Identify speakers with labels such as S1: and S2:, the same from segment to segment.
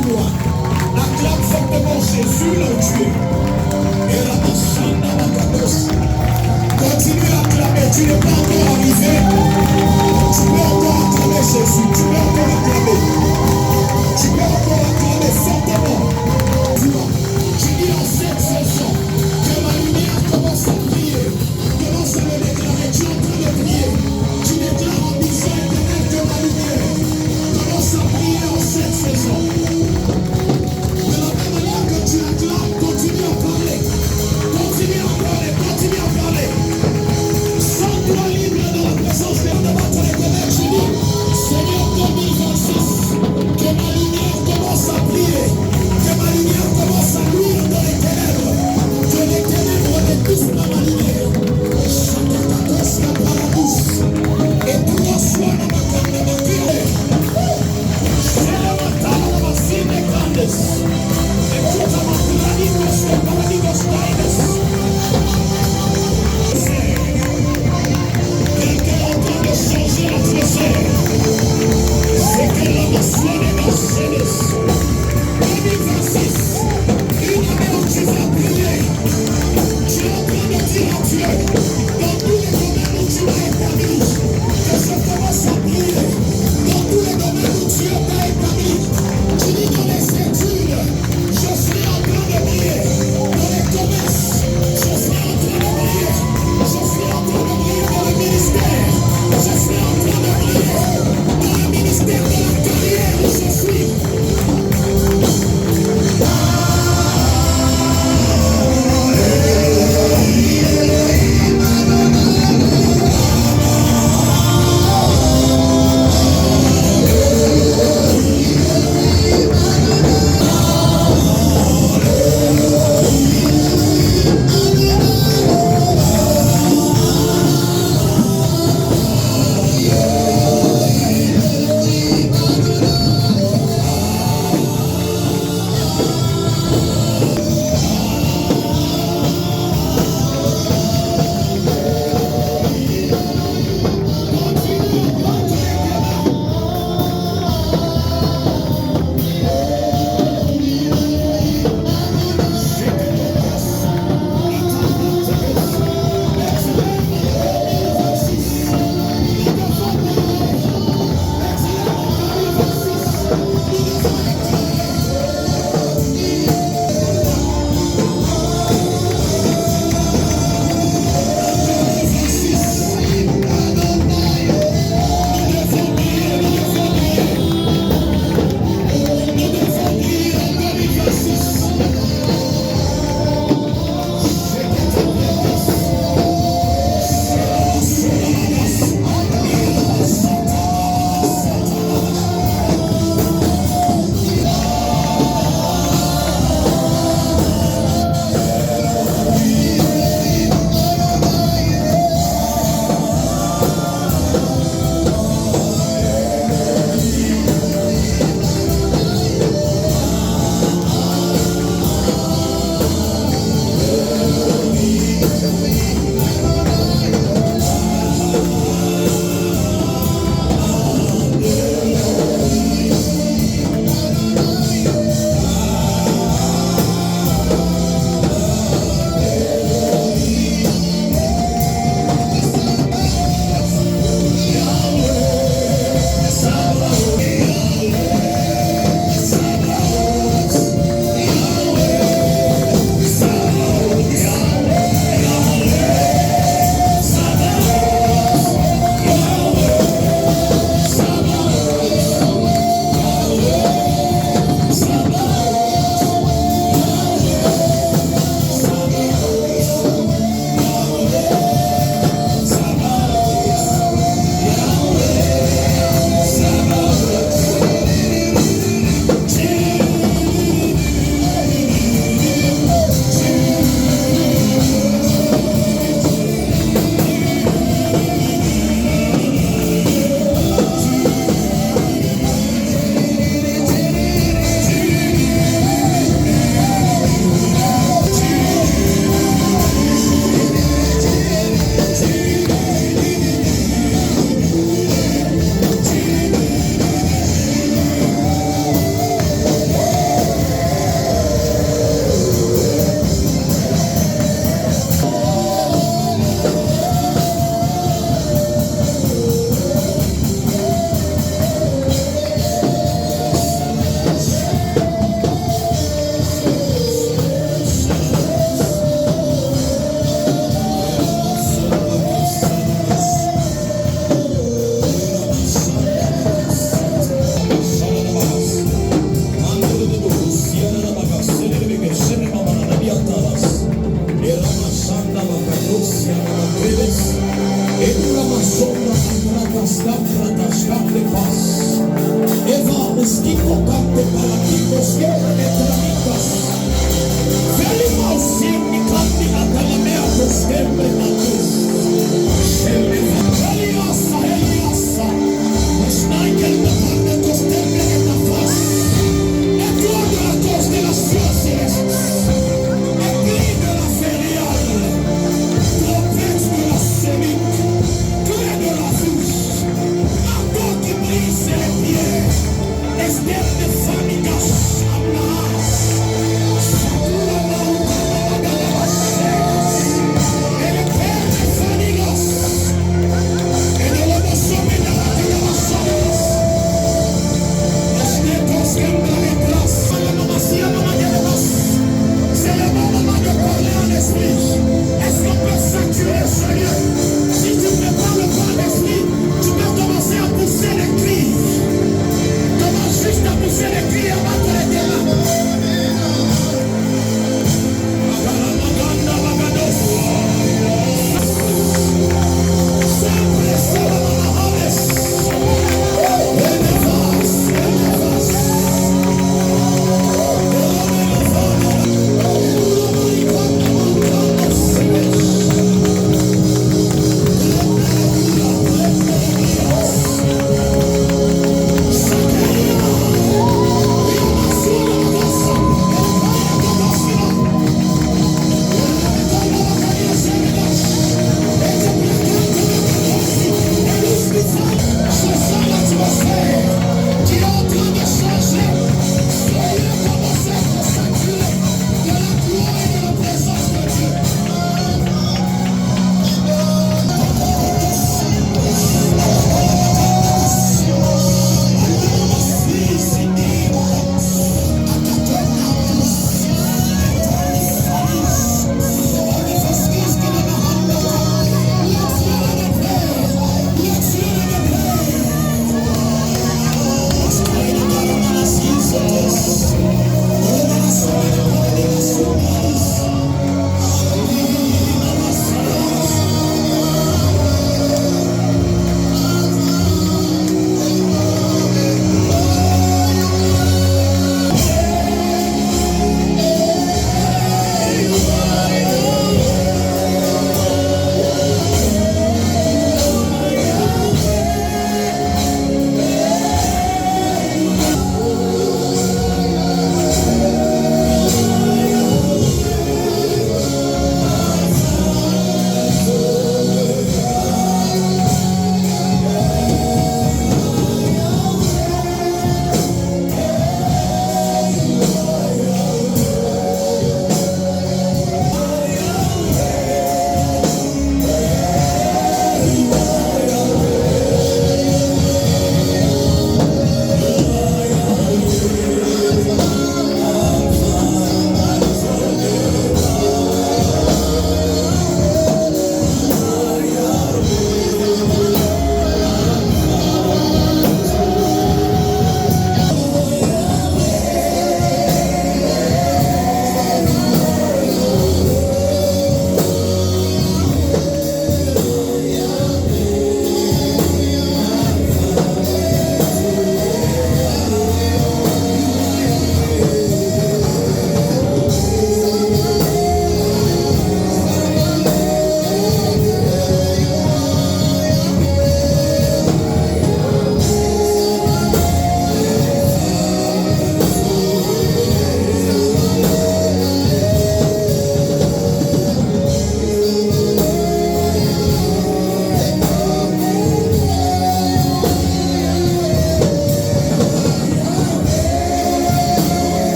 S1: plus loin. Acclame fortement Jésus là où tu es. Et la Mashanda Makados. Continue à acclamer, tu n'es pas encore arrivé. Tu peux encore acclamer Jésus, tu peux encore acclamer. Tu peux encore acclamer fortement. Tu dis en cette saison que ma lumière commence à briller. Commence à le déclarer, tu es en train de prier. Tu déclares en mission éternelle que ma lumière commence à briller en cette saison. De la même manière que tu acclames, continue à parler. Continue à parler, continue à parler. Sens-toi libre dans la présence de Dieu. Devant ton éternel, je dis, Seigneur 2026, que ma lumière commence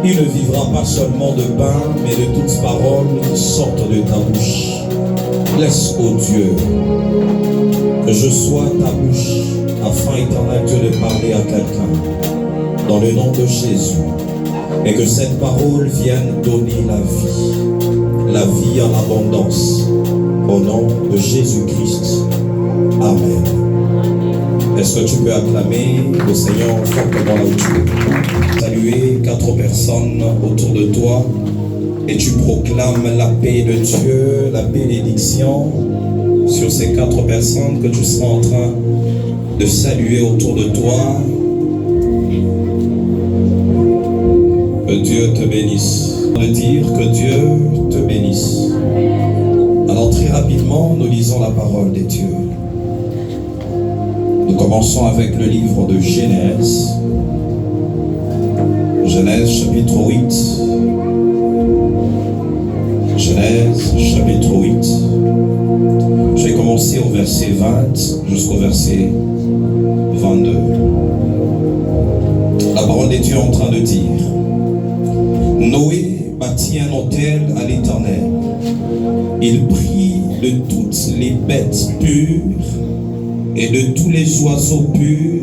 S2: Il ne vivra pas seulement de pain, mais de toutes paroles qui sortent de ta bouche. Laisse, ô Dieu, que je sois ta bouche, afin, éternel Dieu, de parler à quelqu'un, dans le nom de Jésus, et que cette parole vienne donner la vie en abondance, au nom de Jésus-Christ. Amen. Est-ce que tu peux acclamer le Seigneur fortement là où tu es? Saluer 4 personnes autour de toi et tu proclames la paix de Dieu, la bénédiction sur ces 4 personnes que tu seras en train de saluer autour de toi. Que Dieu te bénisse. De dire que Dieu te bénisse. Alors très rapidement, nous lisons la parole de Dieu. Nous commençons avec le livre de Genèse. Genèse chapitre 8. Genèse chapitre 8. Je vais commencer au verset 20 jusqu'au verset 22. La parole de Dieu est en train de dire: Noé bâtit un autel à l'Éternel. Il prit de toutes les bêtes pures et de tous les oiseaux purs,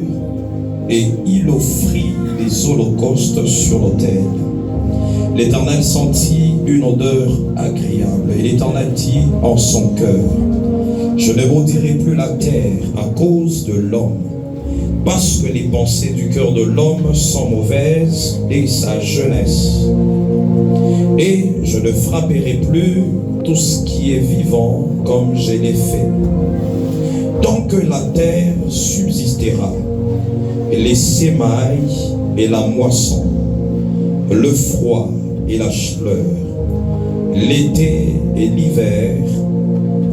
S2: et il offrit des holocaustes sur l'autel. L'Éternel sentit une odeur agréable, et l'Éternel dit en son cœur: je ne maudirai plus la terre à cause de l'homme, parce que les pensées du cœur de l'homme sont mauvaises dès sa jeunesse. Et je ne frapperai plus tout ce qui est vivant comme je l'ai fait. Tant que la terre subsistera, les semailles et la moisson, le froid et la chaleur, l'été et l'hiver,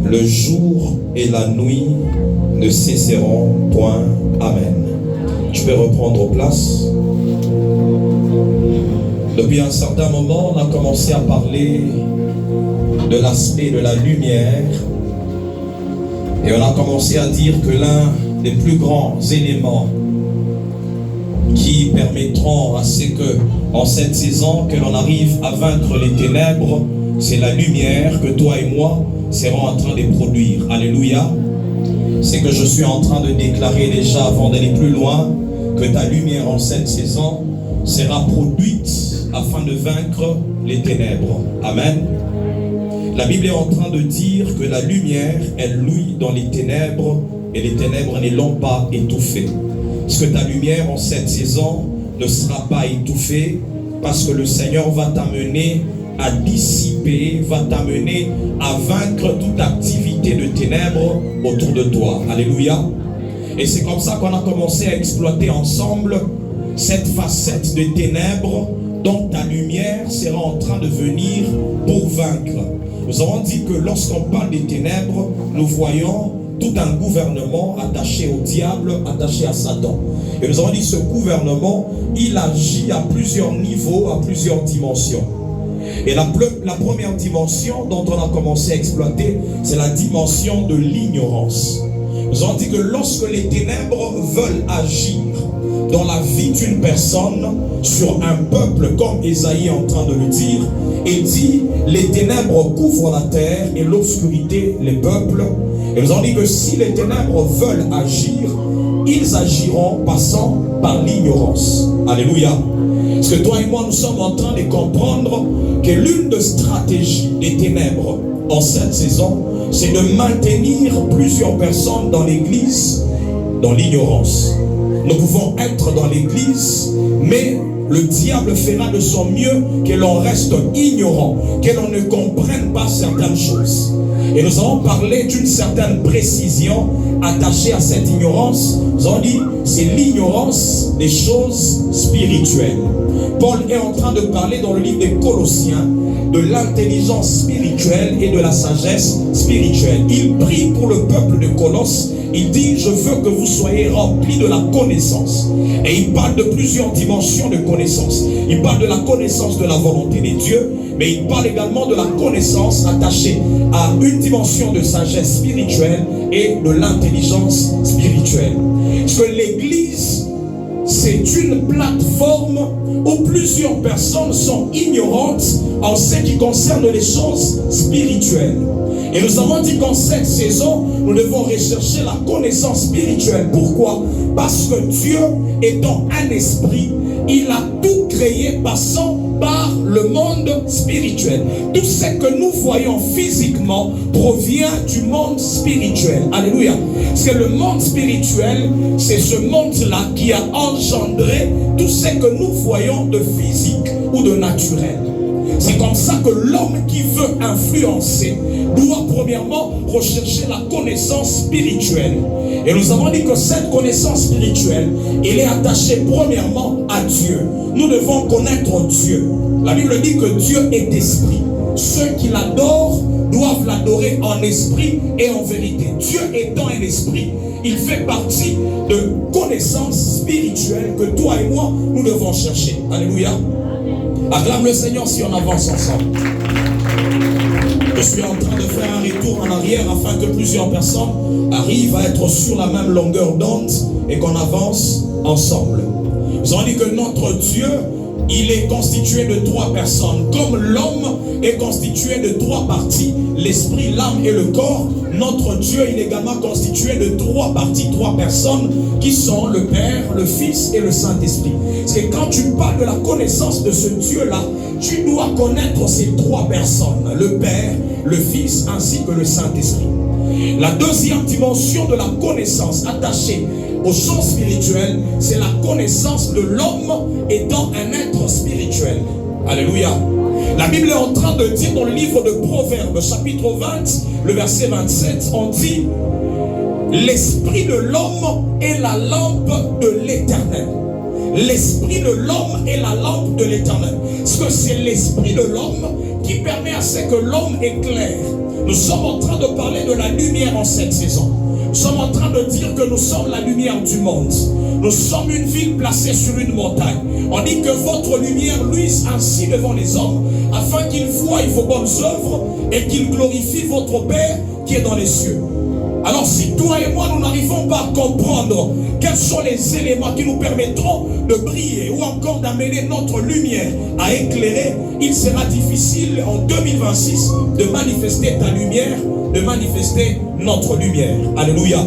S2: le jour et la nuit ne cesseront point. Amen. Tu peux reprendre place. Depuis un certain moment, on a commencé à parler de l'aspect de la lumière. Et on a commencé à dire que l'un des plus grands éléments qui permettront à ce que, en cette saison, que l'on arrive à vaincre les ténèbres, c'est la lumière que toi et moi serons en train de produire. Alléluia. C'est que je suis en train de déclarer déjà, avant d'aller plus loin, que ta lumière en cette saison sera produite afin de vaincre les ténèbres. Amen. La Bible est en train de dire que la lumière, elle luit dans les ténèbres et les ténèbres ne l'ont pas étouffée. Parce que ta lumière en cette saison ne sera pas étouffée, parce que le Seigneur va t'amener à dissiper, va t'amener à vaincre toute activité de ténèbres autour de toi. Alléluia. Et c'est comme ça qu'on a commencé à exploiter ensemble cette facette de ténèbres dont ta lumière sera en train de venir pour vaincre. Nous avons dit que lorsqu'on parle des ténèbres, nous voyons tout un gouvernement attaché au diable, attaché à Satan. Et nous avons dit que ce gouvernement, il agit à plusieurs niveaux, à plusieurs dimensions. Et la première dimension dont on a commencé à exploiter, c'est la dimension de l'ignorance. Nous avons dit que lorsque les ténèbres veulent agir dans la vie d'une personne, sur un peuple, comme Ésaïe est en train de le dire, il dit, les ténèbres couvrent la terre et l'obscurité les peuples. Et nous avons dit que si les ténèbres veulent agir, ils agiront passant par l'ignorance. Alléluia. Parce que toi et moi, nous sommes en train de comprendre que l'une des stratégies des ténèbres en cette saison, c'est de maintenir plusieurs personnes dans l'église, dans l'ignorance. Nous pouvons être dans l'église, mais le diable fera de son mieux que l'on reste ignorant, que l'on ne comprenne pas certaines choses. Et nous avons parlé d'une certaine précision attachée à cette ignorance. Nous avons dit, c'est l'ignorance des choses spirituelles. Paul est en train de parler dans le livre des Colossiens de l'intelligence spirituelle et de la sagesse spirituelle. Il prie pour le peuple de Colosse. Il dit, je veux que vous soyez remplis de la connaissance. Et il parle de plusieurs dimensions de connaissance. Il parle de la connaissance de la volonté de Dieu, mais il parle également de la connaissance attachée à une dimension de sagesse spirituelle et de l'intelligence spirituelle. Parce que l'Église c'est une plateforme où plusieurs personnes sont ignorantes en ce qui concerne les choses spirituelles. Et nous avons dit qu'en cette saison, nous devons rechercher la connaissance spirituelle. Pourquoi? Parce que Dieu étant un esprit, il a tout créé passant par le monde spirituel. Tout ce que nous voyons physiquement provient du monde spirituel. Alléluia. C'est le monde spirituel, c'est ce monde-là qui a engendré tout ce que nous voyons de physique ou de naturel. C'est comme ça que l'homme qui veut influencer doit premièrement rechercher la connaissance spirituelle. Et nous avons dit que cette connaissance spirituelle, elle est attachée premièrement à Dieu. Nous devons connaître Dieu. La Bible dit que Dieu est esprit. Ceux qui l'adorent doivent l'adorer en esprit et en vérité. Dieu étant un esprit, il fait partie de connaissances spirituelles que toi et moi, nous devons chercher. Alléluia. Acclame le Seigneur si on avance ensemble. Je suis en train de faire un retour en arrière afin que plusieurs personnes arrivent à être sur la même longueur d'onde et qu'on avance ensemble. Nous avons dit que notre Dieu, il est constitué de 3 personnes. Comme l'homme est constitué de 3 parties, l'esprit, l'âme et le corps, notre Dieu, il est également constitué de 3 parties, 3 personnes qui sont le Père, le Fils et le Saint-Esprit. Parce que quand tu parles de la connaissance de ce Dieu-là, tu dois connaître ces 3 personnes, le Père, le Fils ainsi que le Saint-Esprit. La deuxième dimension de la connaissance attachée au champ spirituel, c'est la connaissance de l'homme étant un être spirituel. Alléluia. La Bible est en train de dire dans le livre de Proverbes, chapitre 20, le verset 27, on dit: l'esprit de l'homme est la lampe de l'Éternel. L'esprit de l'homme est la lampe de l'Éternel. Parce que c'est l'esprit de l'homme qui permet à ce que l'homme éclaire. Nous sommes en train de parler de la lumière en cette saison. Nous sommes en train de dire que nous sommes la lumière du monde. Nous sommes une ville placée sur une montagne. On dit que votre lumière luise ainsi devant les hommes, afin qu'ils voient vos bonnes œuvres et qu'ils glorifient votre Père qui est dans les cieux. Alors si toi et moi, nous n'arrivons pas à comprendre quels sont les éléments qui nous permettront de briller ou encore d'amener notre lumière à éclairer, il sera difficile en 2026 de manifester ta lumière, de manifester notre lumière. Alléluia.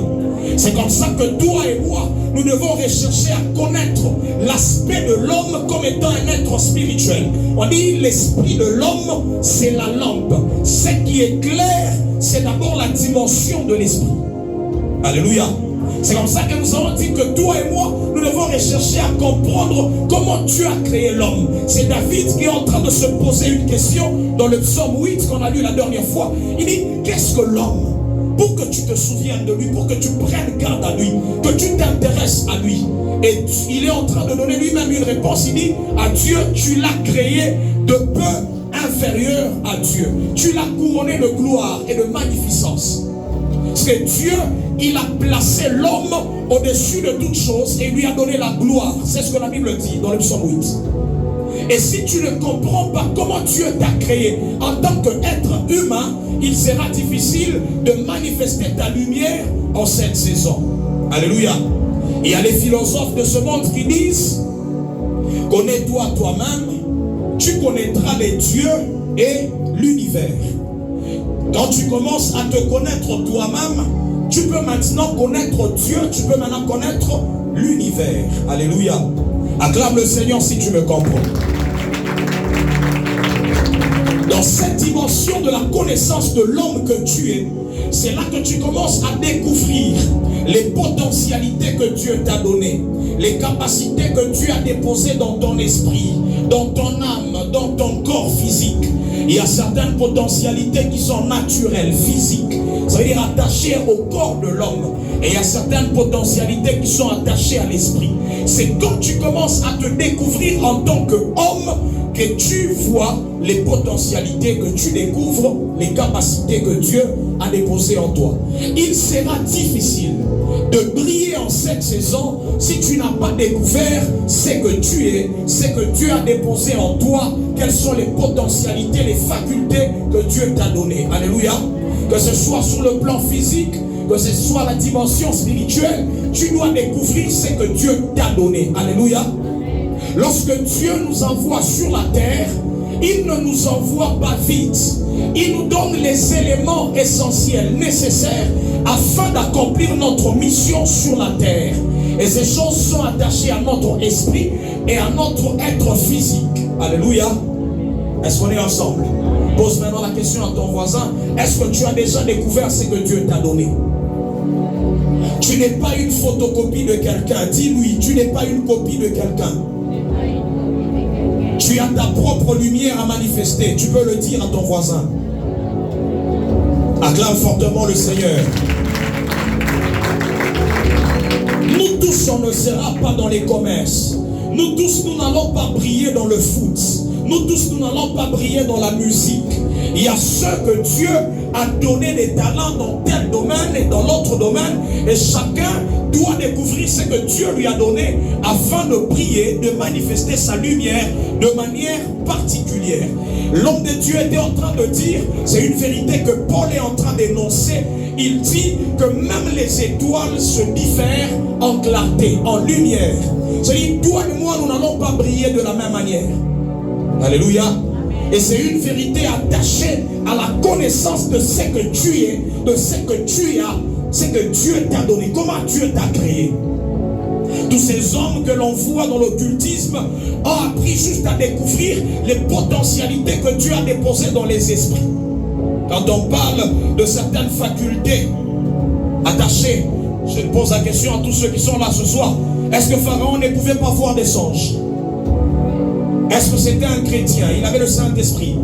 S2: C'est comme ça que toi et moi, nous devons rechercher à connaître l'aspect de l'homme comme étant un être spirituel. On dit l'esprit de l'homme, c'est la lampe. Ce qui éclaire, c'est d'abord la dimension de l'esprit. Alléluia. C'est comme ça que nous avons dit que toi et moi, nous devons rechercher à comprendre comment Dieu a créé l'homme. C'est David qui est en train de se poser une question dans le psaume 8 qu'on a lu la dernière fois. Il dit, qu'est-ce que l'homme? Pour que tu te souviennes de lui, pour que tu prennes garde à lui, que tu t'intéresses à lui. Et il est en train de donner lui-même une réponse. Il dit, à Dieu, tu l'as créé de peu inférieur à Dieu. Tu l'as couronné de gloire et de magnificence. Parce que Dieu, il a placé l'homme au-dessus de toutes choses et lui a donné la gloire. C'est ce que la Bible dit dans le psaume 8. Et si tu ne comprends pas comment Dieu t'a créé en tant qu'être humain, il sera difficile de manifester ta lumière en cette saison. Alléluia. Il y a les philosophes de ce monde qui disent: connais-toi toi-même, tu connaîtras les dieux et l'univers. Quand tu commences à te connaître toi-même, tu peux maintenant connaître Dieu, tu peux maintenant connaître l'univers. Alléluia. Acclame le Seigneur si tu me comprends. Dans cette dimension de la connaissance de l'homme que tu es, c'est là que tu commences à découvrir les potentialités que Dieu t'a données, les capacités que Dieu a déposées dans ton esprit, dans ton âme, dans ton corps physique. Il y a certaines potentialités qui sont naturelles, physiques, ça veut dire attachées au corps de l'homme. Et il y a certaines potentialités qui sont attachées à l'esprit. C'est quand tu commences à te découvrir en tant qu'homme que tu vois les potentialités, que tu découvres les capacités que Dieu a déposées en toi. Il sera difficile de briller en cette saison si tu n'as pas découvert ce que tu es, ce que Dieu a déposé en toi, quelles sont les potentialités, les facultés que Dieu t'a données. Alléluia. Que ce soit sur le plan physique,
S1: que ce soit la dimension spirituelle, tu dois découvrir ce que Dieu t'a donné. Alléluia. Lorsque Dieu nous envoie sur la terre, il ne nous envoie pas vite. Il nous donne les éléments essentiels, nécessaires, afin d'accomplir notre mission sur la terre. Et ces choses sont attachées à notre esprit et à notre être physique. Alléluia. Est-ce qu'on est ensemble? Pose maintenant la question à ton voisin. Est-ce que tu as déjà découvert ce que Dieu t'a donné? Tu n'es pas une photocopie de quelqu'un. Dis-lui, tu n'es pas une copie de quelqu'un. Tu as ta propre lumière à manifester. Tu peux le dire à ton voisin. Acclame fortement le Seigneur. Nous tous, on ne sera pas dans les commerces. Nous tous, nous n'allons pas briller dans le foot. Nous tous, nous n'allons pas briller dans la musique. Il y a ceux que Dieu a donné des talents dans tel domaine et dans l'autre domaine. Et chacun doit découvrir ce que Dieu lui a donné afin de briller, de manifester sa lumière de manière particulière. L'homme de Dieu était en train de dire, c'est une vérité que Paul est en train d'énoncer. Il dit que même les étoiles se diffèrent en clarté, en lumière. C'est-à-dire, toi et moi, nous n'allons pas briller de la même manière. Alléluia. Et c'est une vérité attachée à la connaissance de ce que tu es, de ce que tu as, ce que Dieu t'a donné, comment Dieu t'a créé. Tous ces hommes que l'on voit dans l'occultisme ont appris juste à découvrir les potentialités que Dieu a déposées dans les esprits. Quand on parle de certaines facultés attachées, je pose la question à tous ceux qui sont là ce soir. Est-ce que Pharaon ne pouvait pas voir des songes? Est-ce que c'était un chrétien? Il avait le Saint-Esprit.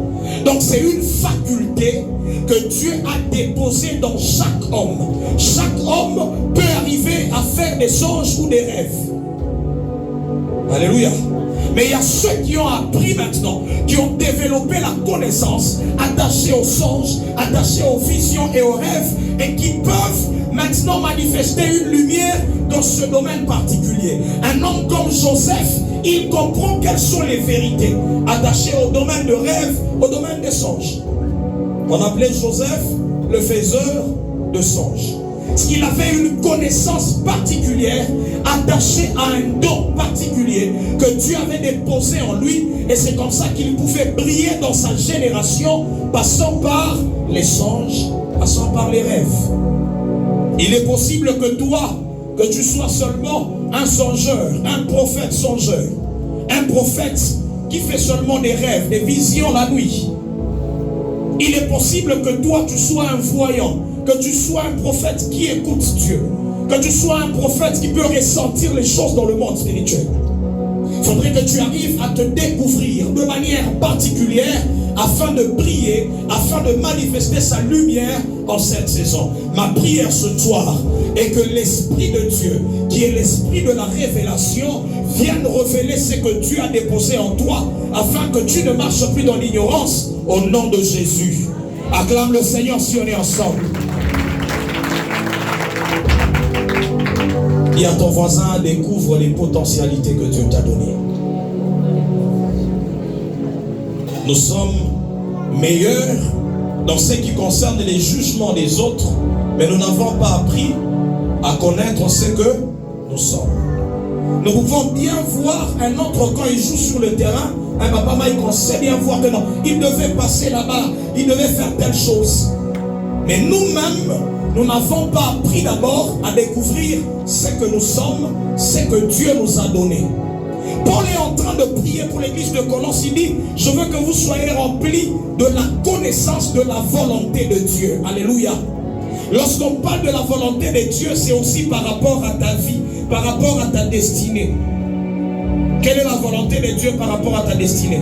S1: Donc c'est une faculté que Dieu a déposée dans chaque homme. Chaque homme peut arriver à faire des songes ou des rêves. Alléluia. Mais il y a ceux qui ont appris maintenant, qui ont développé la connaissance, attachée aux songes, attachée aux visions et aux rêves, et qui peuvent maintenant manifester une lumière dans ce domaine particulier. Un homme comme Joseph, il comprend quelles sont les vérités attachées au domaine de rêve, au domaine des songes. On appelait Joseph le faiseur de songes. Parce qu'il avait une connaissance particulière attachée à un don particulier que Dieu avait déposé en lui, et c'est comme ça qu'il pouvait briller dans sa génération, passant par les songes, passant par les rêves. Il est possible que toi, que tu sois seulement un songeur, un prophète songeur, un prophète qui fait seulement des rêves, des visions la nuit. Il est possible que toi tu sois un voyant, que tu sois un prophète qui écoute Dieu, que tu sois un prophète qui peut ressentir les choses dans le monde spirituel. Il faudrait que tu arrives à te découvrir de manière particulière afin de briller, afin de manifester sa lumière en cette saison. Ma prière ce soir est que l'Esprit de Dieu, qui est l'Esprit de la révélation, vienne révéler ce que Dieu a déposé en toi, afin que tu ne marches plus dans l'ignorance, au nom de Jésus. Acclame le Seigneur si on est ensemble. Dis à ton voisin, découvre les potentialités que Dieu t'a données. Nous sommes meilleurs dans ce qui concerne les jugements des autres, mais nous n'avons pas appris à connaître ce que nous sommes. Nous pouvons bien voir un autre quand il joue sur le terrain, un papa Mike, on sait bien voir que non, il devait passer là-bas, il devait faire telle chose. Mais nous-mêmes, nous n'avons pas appris d'abord à découvrir ce que nous sommes, ce que Dieu nous a donné. Paul est en train de prier pour l'église de Colosse. Il dit, je veux que vous soyez remplis de la connaissance de la volonté de Dieu. Alléluia. Lorsqu'on parle de la volonté de Dieu, c'est aussi par rapport à ta vie, par rapport à ta destinée. Quelle est la volonté de Dieu par rapport à ta destinée?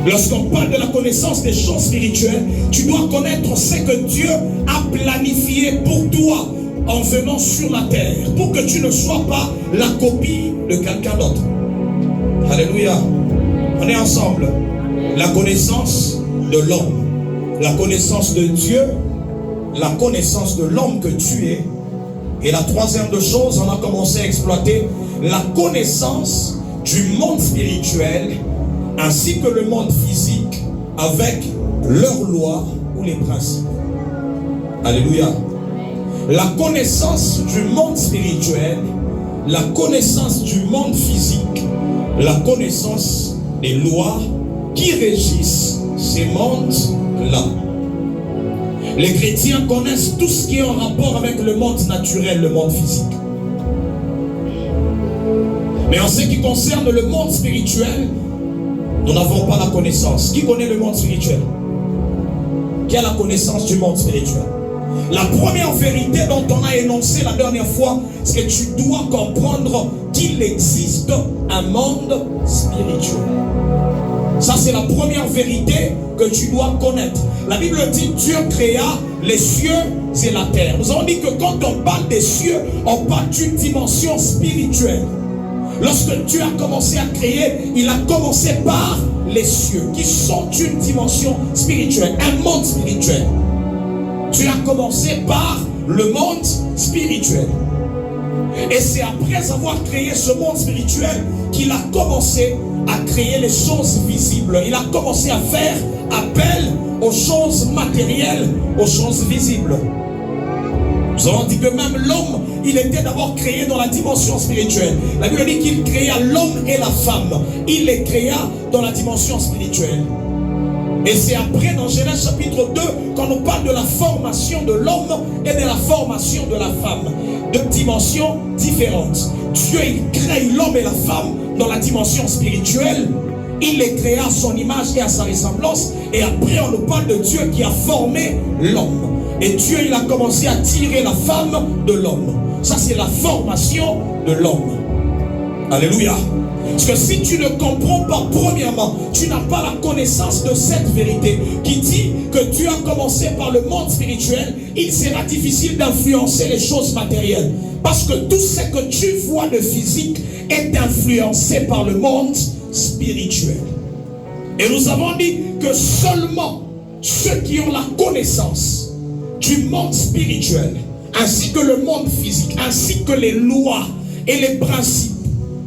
S1: Lorsqu'on parle de la connaissance des choses spirituelles, tu dois connaître ce que Dieu a planifié pour toi en venant sur la terre, pour que tu ne sois pas la copie de quelqu'un d'autre. Alléluia. On est ensemble. La connaissance de l'homme, la connaissance de Dieu, la connaissance de l'homme que tu es. Et la troisième de choses, on a commencé à exploiter la connaissance du monde spirituel ainsi que le monde physique avec leurs lois ou les principes.
S2: Alléluia. La connaissance du monde spirituel, la connaissance du monde physique, la connaissance des lois qui régissent ces mondes-là. Les chrétiens connaissent tout ce qui est en rapport avec le monde naturel, le monde physique. Mais en ce qui concerne le monde spirituel, nous n'avons pas la connaissance. Qui connaît le monde spirituel? Qui a la connaissance du monde spirituel? La première vérité dont on a énoncé la dernière fois, c'est que tu dois comprendre qu'il existe un monde spirituel. Ça, c'est la première vérité que tu dois connaître. La Bible dit Dieu créa les cieux et la terre. Nous avons dit que quand on parle des cieux, on parle d'une dimension spirituelle. Lorsque Dieu a commencé à créer, il a commencé par les cieux, qui sont une dimension spirituelle, un monde spirituel. Dieu a commencé par le monde spirituel. Et c'est après avoir créé ce monde spirituel qu'il a commencé à créer les choses visibles. Il a commencé à faire appel aux choses matérielles, aux choses visibles. Nous avons dit que même l'homme, il était d'abord créé dans la dimension spirituelle. La Bible dit qu'il créa l'homme et la femme. Il les créa dans la dimension spirituelle. Et c'est après, dans Genèse chapitre 2, qu'on nous parle de la formation de l'homme et de la formation de la femme. Deux dimensions différentes. Dieu, il crée l'homme et la femme dans la dimension spirituelle. Il les créa à son image et à sa ressemblance. Et après, on nous parle de Dieu qui a formé l'homme. Et Dieu, il a commencé à tirer la femme de l'homme. Ça, c'est la formation de l'homme. Alléluia. Parce que si tu ne comprends pas, premièrement, tu n'as pas la connaissance de cette vérité qui dit que Dieu a commencé par le monde spirituel, il sera difficile d'influencer les choses matérielles. Parce que tout ce que tu vois de physique est influencé par le monde spirituel. Et nous avons dit que seulement ceux qui ont la connaissance du monde spirituel, ainsi que le monde physique, ainsi que les lois et les principes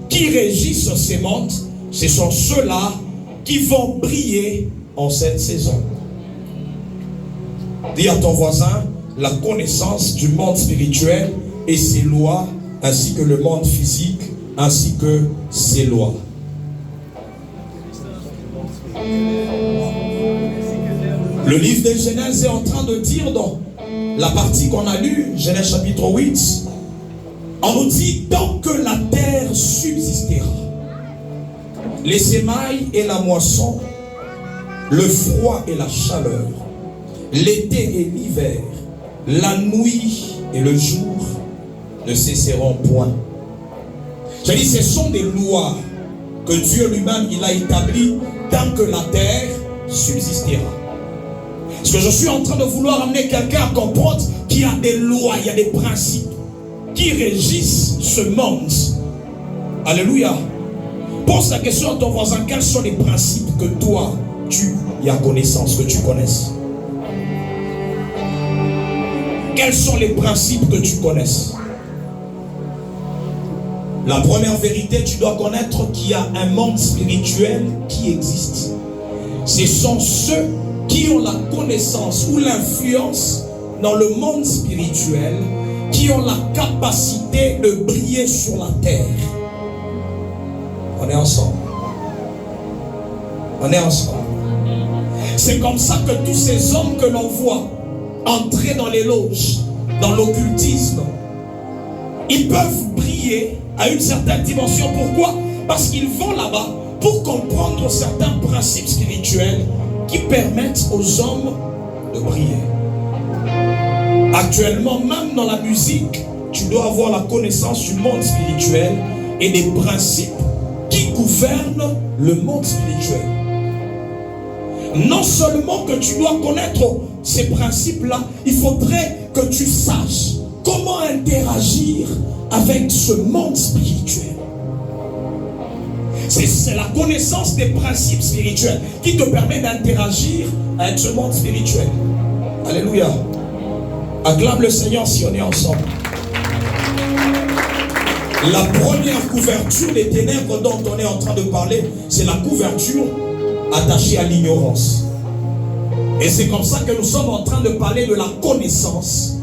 S2: qui régissent ces mondes, ce sont ceux-là qui vont briller en cette saison. Dis à ton voisin, la connaissance du monde spirituel et ses lois, ainsi que le monde physique, ainsi que ses lois. Le livre de Genèse est en train de dire dans la partie qu'on a lue, Genèse chapitre 8, on nous dit tant que la terre subsistera, les semailles et la moisson, le froid et la chaleur, l'été et l'hiver, la nuit et le jour ne cesseront point. Je dis, ce sont des lois que Dieu lui-même il a établies tant que la terre subsistera. Parce que je suis en train de vouloir amener quelqu'un à comprendre qu'il y a des lois, il y a des principes qui régissent ce monde. Alléluia. Pose la question à ton voisin, quels sont les principes que toi, tu y as connaissance, que tu connaisses? Quels sont les principes que tu connaisses? La première vérité, tu dois connaître qu'il y a un monde spirituel qui existe. Ce sont ceux qui ont la connaissance ou l'influence dans le monde spirituel, qui ont la capacité de briller sur la terre. On est ensemble. On est ensemble. C'est comme ça que tous ces hommes que l'on voit entrer dans les loges, dans l'occultisme, ils peuvent briller à une certaine dimension. Pourquoi? Parce qu'ils vont là-bas pour comprendre certains principes spirituels qui permettent aux hommes de briller. Actuellement, même dans la musique, tu dois avoir la connaissance du monde spirituel et des principes qui gouvernent le monde spirituel. Non seulement que tu dois connaître ces principes-là, il faudrait que tu saches comment interagir avec ce monde spirituel. C'est la connaissance des principes spirituels qui te permet d'interagir avec ce monde spirituel. Alléluia. Acclame le Seigneur si on est ensemble. La première couverture des ténèbres dont on est en train de parler, c'est la couverture attachée à l'ignorance. Et c'est comme ça que nous sommes en train de parler de la connaissance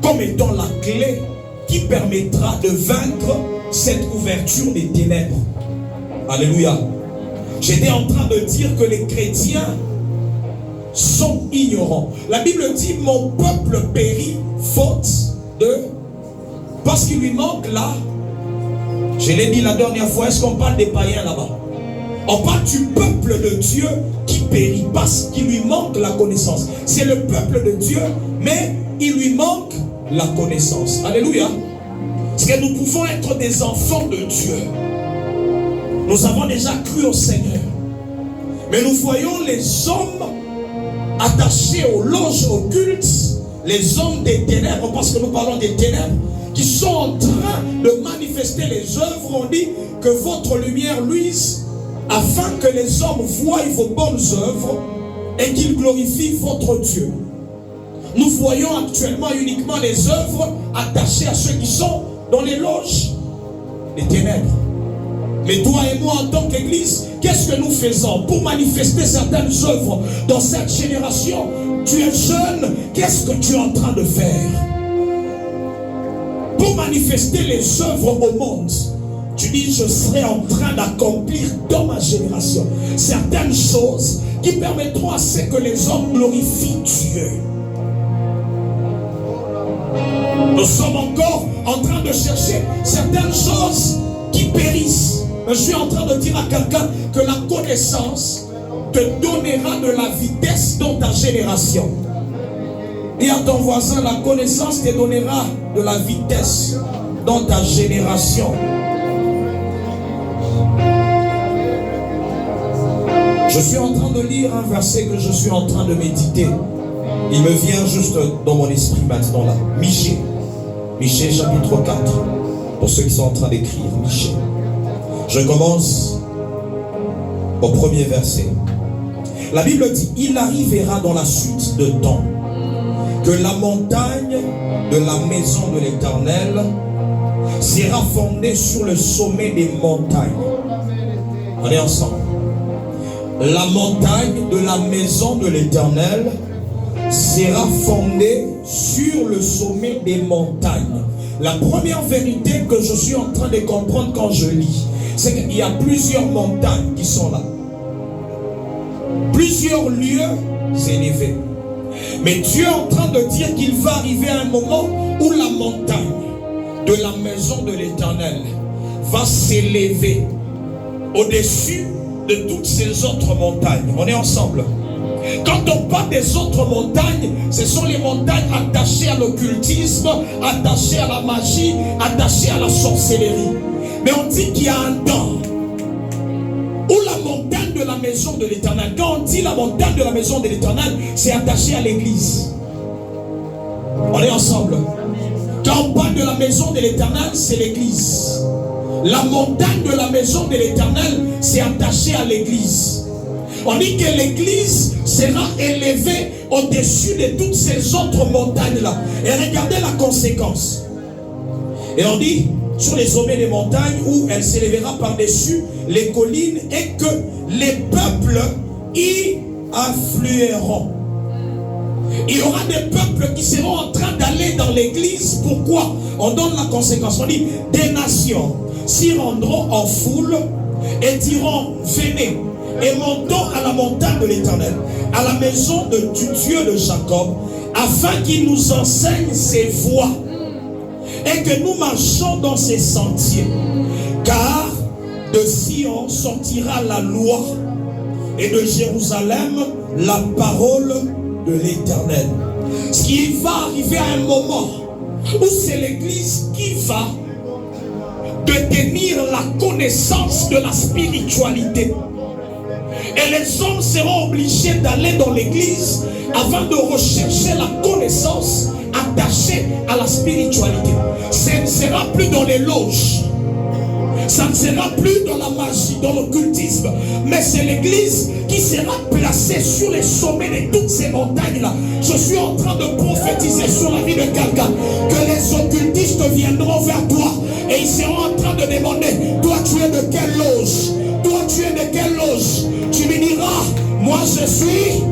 S2: comme étant la clé qui permettra de vaincre cette ouverture des ténèbres. Alléluia. J'étais en train de dire que les chrétiens sont ignorants. La Bible dit: mon peuple périt faute de... Parce qu'il lui manque là. Je l'ai dit la dernière fois, est-ce qu'on parle des païens là-bas? On parle du peuple de Dieu qui périt parce qu'il lui manque la connaissance. C'est le peuple de Dieu, mais il lui manque la connaissance. Alléluia. Parce que nous pouvons être des enfants de Dieu. Nous avons déjà cru au Seigneur. Mais nous voyons les hommes attachés aux loges occultes, les hommes des ténèbres, parce que nous parlons des ténèbres, qui sont en train de manifester les œuvres. On dit que votre lumière luise afin que les hommes voient vos bonnes œuvres et qu'ils glorifient votre Dieu. Nous voyons actuellement uniquement les œuvres attachées à ceux qui sont dans les loges des ténèbres. Mais toi et moi en tant qu'Église, qu'est-ce que nous faisons pour manifester certaines œuvres dans cette génération? Tu es jeune, qu'est-ce que tu es en train de faire pour manifester les œuvres au monde? Tu dis: je serai en train d'accomplir dans ma génération certaines choses qui permettront à ce que les hommes glorifient Dieu. Nous sommes encore en train de chercher certaines choses qui périssent. Je suis en train de dire à quelqu'un que la connaissance te donnera de la vitesse dans ta génération. Dis à ton voisin: la connaissance te donnera de la vitesse dans ta génération. Je suis en train de lire un verset que je suis en train de méditer. Il me vient juste dans mon esprit maintenant là. Michée chapitre 4. Pour ceux qui sont en train d'écrire, Michée. Je commence au premier verset. La Bible dit: il arrivera dans la suite de temps que la montagne de la maison de l'Éternel sera fondée sur le sommet des montagnes. On est ensemble. La montagne de la maison de l'Éternel sera fondée sur le sommet des montagnes. La première vérité que je suis en train de comprendre quand je lis, c'est qu'il y a plusieurs montagnes qui sont là. Plusieurs lieux élevés. Mais Dieu est en train de dire qu'il va arriver un moment où la montagne de la maison de l'Éternel va s'élever au-dessus de toutes ces autres montagnes. On est ensemble. Quand on parle des autres montagnes, ce sont les montagnes attachées à l'occultisme, attachées à la magie, attachées à la sorcellerie. Mais on dit qu'il y a un temps où la montagne de la maison de l'Éternel, quand on dit la montagne de la maison de l'Éternel, c'est attaché à l'église. On est ensemble. Quand on parle de la maison de l'Éternel, c'est l'église. La montagne de la maison de l'Éternel, c'est attaché à l'église. On dit que l'église sera élevée au-dessus de toutes ces autres montagnes-là. Et regardez la conséquence. Et on dit, sur les sommets des montagnes, où elle s'élèvera par-dessus les collines, et que les peuples y afflueront. Il y aura des peuples qui seront en train d'aller dans l'église. Pourquoi? On donne la conséquence. On dit, des nations s'y rendront en foule et diront: venez et montons à la montagne de l'Éternel, à la maison du Dieu de Jacob, afin qu'il nous enseigne ses voies et que nous marchons dans ses sentiers. Car de Sion sortira la loi et de Jérusalem la parole de l'Éternel. Ce qui va arriver à un moment où c'est l'église qui va détenir la connaissance de la spiritualité. Et les hommes seront obligés d'aller dans l'église afin de rechercher la connaissance attachée à la spiritualité. Ça ne sera plus dans les loges. Ça ne sera plus dans la magie, dans l'occultisme. Mais c'est l'église qui sera placée sur les sommets de toutes ces montagnes-là. Je suis en train de prophétiser sur la vie de quelqu'un que les occultistes viendront vers toi et ils seront en train de demander: toi tu es de quelle loge? Toi tu es de quelle loge? Tu me diras: moi je suis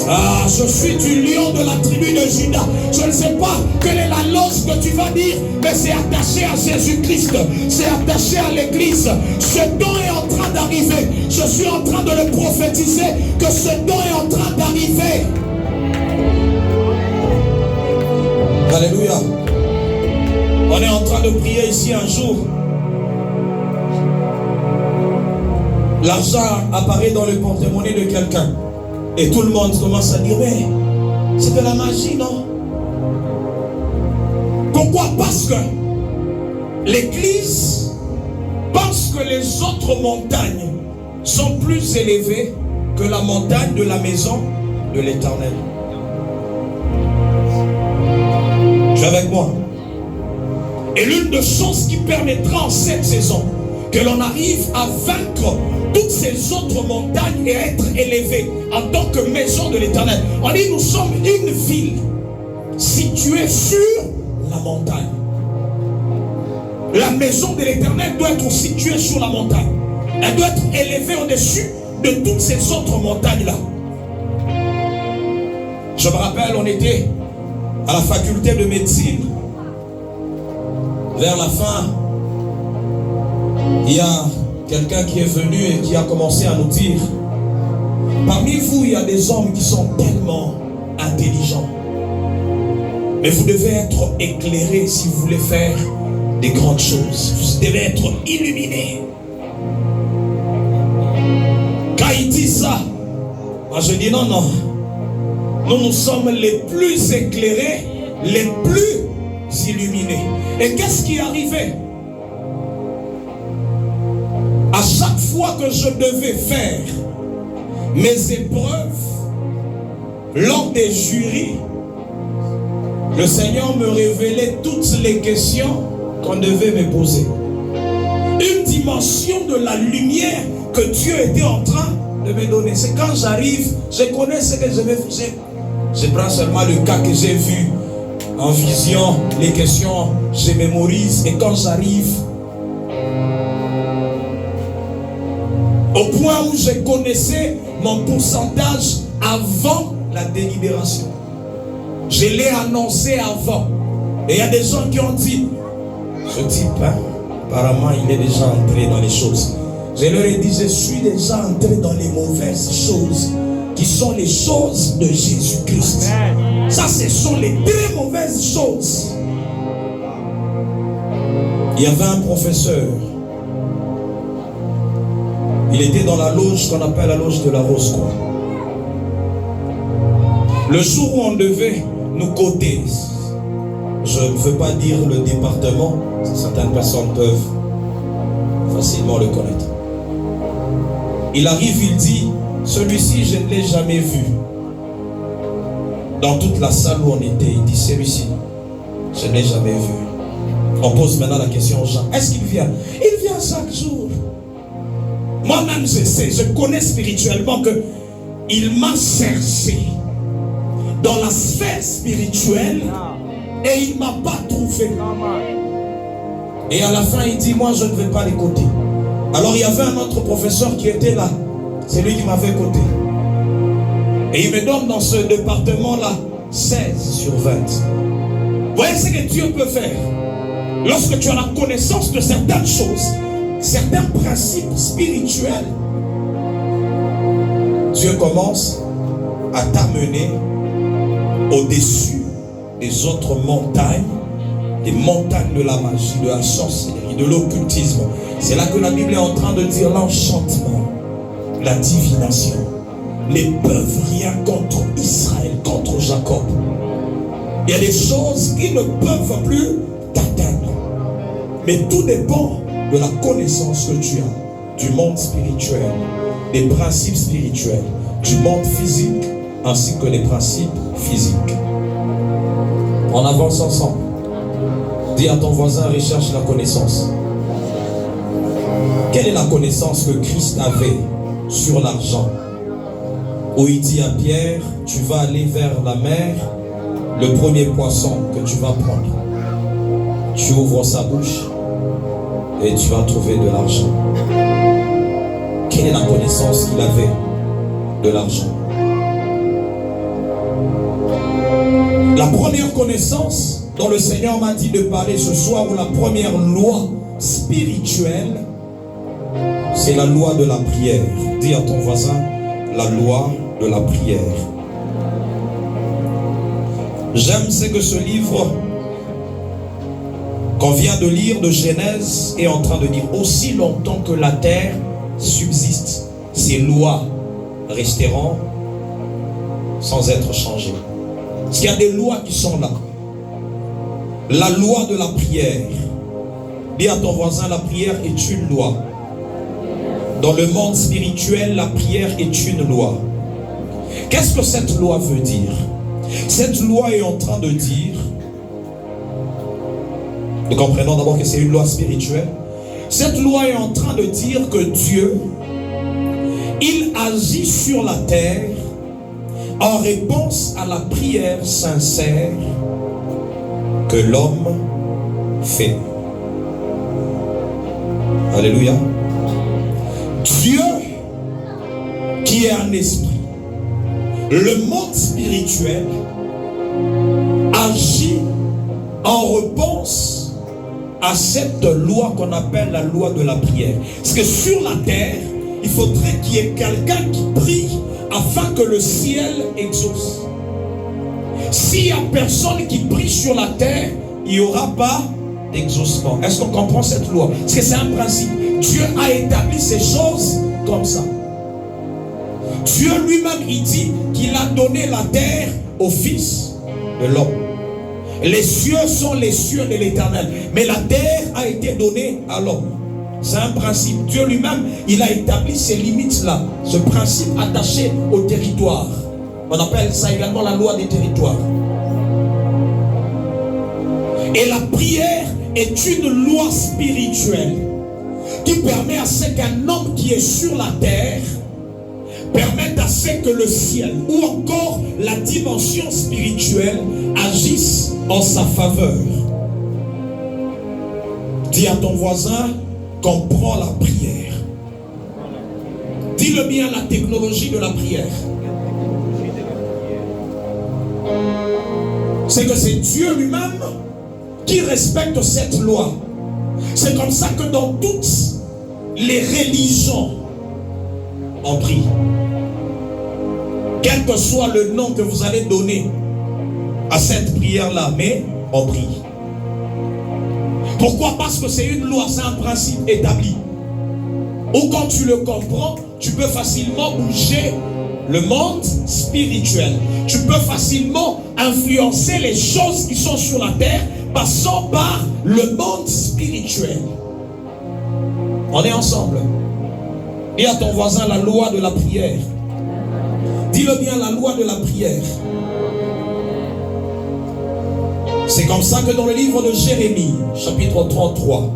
S1: Ah, je suis du lion de la tribu de Juda. Je ne sais pas quelle est la loge que tu vas dire, mais c'est attaché à Jésus-Christ. C'est attaché à l'église. Ce don est en train d'arriver. Je suis en train de le prophétiser que ce don est en train d'arriver.
S2: Alléluia. On est en train de prier ici un jour. L'argent apparaît dans le porte-monnaie de quelqu'un. Et tout le monde commence à dire, mais c'est de la magie, non?
S1: Pourquoi? Parce que l'Église pense que les autres montagnes sont plus élevées que la montagne de la maison de l'Éternel.
S2: Tu es avec moi?
S1: Et l'une des choses qui permettra en cette saison que l'on arrive à vaincre toutes ces autres montagnes et à être élevé en tant que maison de l'Éternel. On dit nous sommes une ville située sur la montagne. La maison de l'Éternel doit être située sur la montagne. Elle doit être élevée au-dessus de toutes ces autres montagnes-là.
S2: Je me rappelle, on était à la faculté de médecine. Vers la fin, il y a quelqu'un qui est venu et qui a commencé à nous dire, parmi vous, il y a des hommes qui sont tellement intelligents. Mais vous devez être éclairés si vous voulez faire des grandes choses. Vous devez être illuminés.
S1: Quand il dit ça,
S2: moi je dis non, non.
S1: Nous sommes les plus éclairés, les plus illuminés. Et qu'est-ce qui est arrivé? À chaque fois que je devais faire mes épreuves lors des jurys,
S2: le Seigneur me révélait toutes les questions qu'on devait me poser.
S1: Une dimension de la lumière que Dieu était en train de me donner. C'est quand j'arrive, je connais ce que je vais faire.
S2: Je prends seulement le cas que j'ai vu en vision, les questions, je mémorise. Et quand j'arrive,
S1: au point où je connaissais mon pourcentage avant la délibération. Je l'ai annoncé avant. Et il y a des gens qui ont dit,
S2: ce type, hein, apparemment, il est déjà entré dans les choses.
S1: Je leur ai dit, je suis déjà entré dans les mauvaises choses, qui sont les choses de Jésus-Christ. Ça, ce sont les très mauvaises choses.
S2: Il y avait un professeur. Il était dans la loge qu'on appelle la loge de la Rose, quoi. Le jour où on devait nous coter, je ne veux pas dire le département, certaines personnes peuvent facilement le connaître. Il arrive, il dit, celui-ci je ne l'ai jamais vu. Dans toute la salle où on était, il dit, celui-ci, je ne l'ai jamais vu. On pose maintenant la question aux gens, est-ce qu'il vient?
S1: Il vient chaque jour. Moi-même je sais, je connais spirituellement que il m'a cherché dans la sphère spirituelle et il ne m'a pas trouvé.
S2: Et à la fin il dit, moi je ne vais pas les coter. Alors il y avait un autre professeur qui était là. C'est lui qui m'avait coté. Et il me donne dans ce département-là 16 sur 20.
S1: Vous voyez ce que Dieu peut faire? Lorsque tu as la connaissance de certaines choses, certains principes spirituels,
S2: Dieu commence à t'amener au-dessus des autres montagnes, des montagnes de la magie, de la sorcellerie, de l'occultisme. C'est là que la Bible est en train de dire l'enchantement, la divination ne peuvent rien contre Israël, contre Jacob. Il y a des choses qui ne peuvent plus t'atteindre. Mais tout dépend de la connaissance que tu as du monde spirituel, des principes spirituels, du monde physique, ainsi que les principes physiques. On avance ensemble. Dis à ton voisin, recherche la connaissance. Quelle est la connaissance que Christ avait sur l'argent? Où il dit à Pierre, tu vas aller vers la mer, le premier poisson que tu vas prendre, tu ouvres sa bouche et tu vas trouver de l'argent. Quelle est la connaissance qu'il avait de l'argent? La première connaissance dont le Seigneur m'a dit de parler ce soir, ou la première loi spirituelle, c'est la loi de la prière. Dis à ton voisin, la loi de la prière. J'aime ce que ce livre qu'on vient de lire de Genèse est en train de dire. Aussi longtemps que la terre subsiste, ces lois resteront sans être changées. Parce qu'il y a des lois qui sont là. La loi de la prière. Dis à ton voisin, la prière est une loi. Dans le monde spirituel, la prière est une loi. Qu'est-ce que cette loi veut dire? Cette loi est en train de dire, nous comprenons d'abord que c'est une loi spirituelle. Cette loi est en train de dire que Dieu, il agit sur la terre en réponse à la prière sincère que l'homme fait. Alléluia. Dieu qui est un esprit, le monde spirituel agit en réponse à cette loi qu'on appelle la loi de la prière. Parce que sur la terre, il faudrait qu'il y ait quelqu'un qui prie afin que le ciel exauce. S'il n'y a personne qui prie sur la terre, il n'y aura pas d'exaucement. Est-ce qu'on comprend cette loi? Parce que c'est un principe. Dieu a établi ces choses comme ça. Dieu lui-même, il dit qu'il a donné la terre au Fils de l'homme. Les cieux sont les cieux de l'Éternel, mais la terre a été donnée à l'homme. C'est un principe. Dieu lui-même, il a établi ces limites-là. Ce principe attaché au territoire. On appelle ça également la loi des territoires. Et la prière est une loi spirituelle qui permet à ce qu'un homme qui est sur la terre permette à ce que le ciel ou encore la dimension spirituelle agisse en sa faveur. Dis à ton voisin, comprends la prière. Dis-le bien, la technologie de la prière. C'est que c'est Dieu lui-même qui respecte cette loi. C'est comme ça que dans toutes les religions, on prie. Quel que soit le nom que vous allez donner à cette prière-là, mais on prie. Pourquoi? Parce que c'est une loi, c'est un principe établi. Ou quand tu le comprends, tu peux facilement bouger le monde spirituel. Tu peux facilement influencer les choses qui sont sur la terre, passant par le monde spirituel. On est ensemble. Dis à ton voisin la loi de la prière. Dis-le bien, la loi de la prière. C'est comme ça que dans le livre de Jérémie, chapitre 33,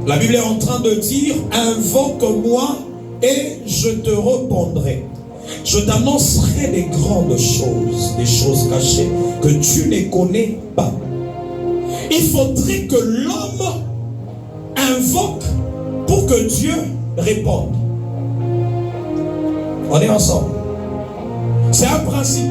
S2: la Bible est en train de dire: invoque-moi et je te répondrai. Je t'annoncerai des grandes choses, des choses cachées que tu ne connais pas. Il faudrait que l'homme invoque pour que Dieu réponde. On est ensemble. C'est un principe.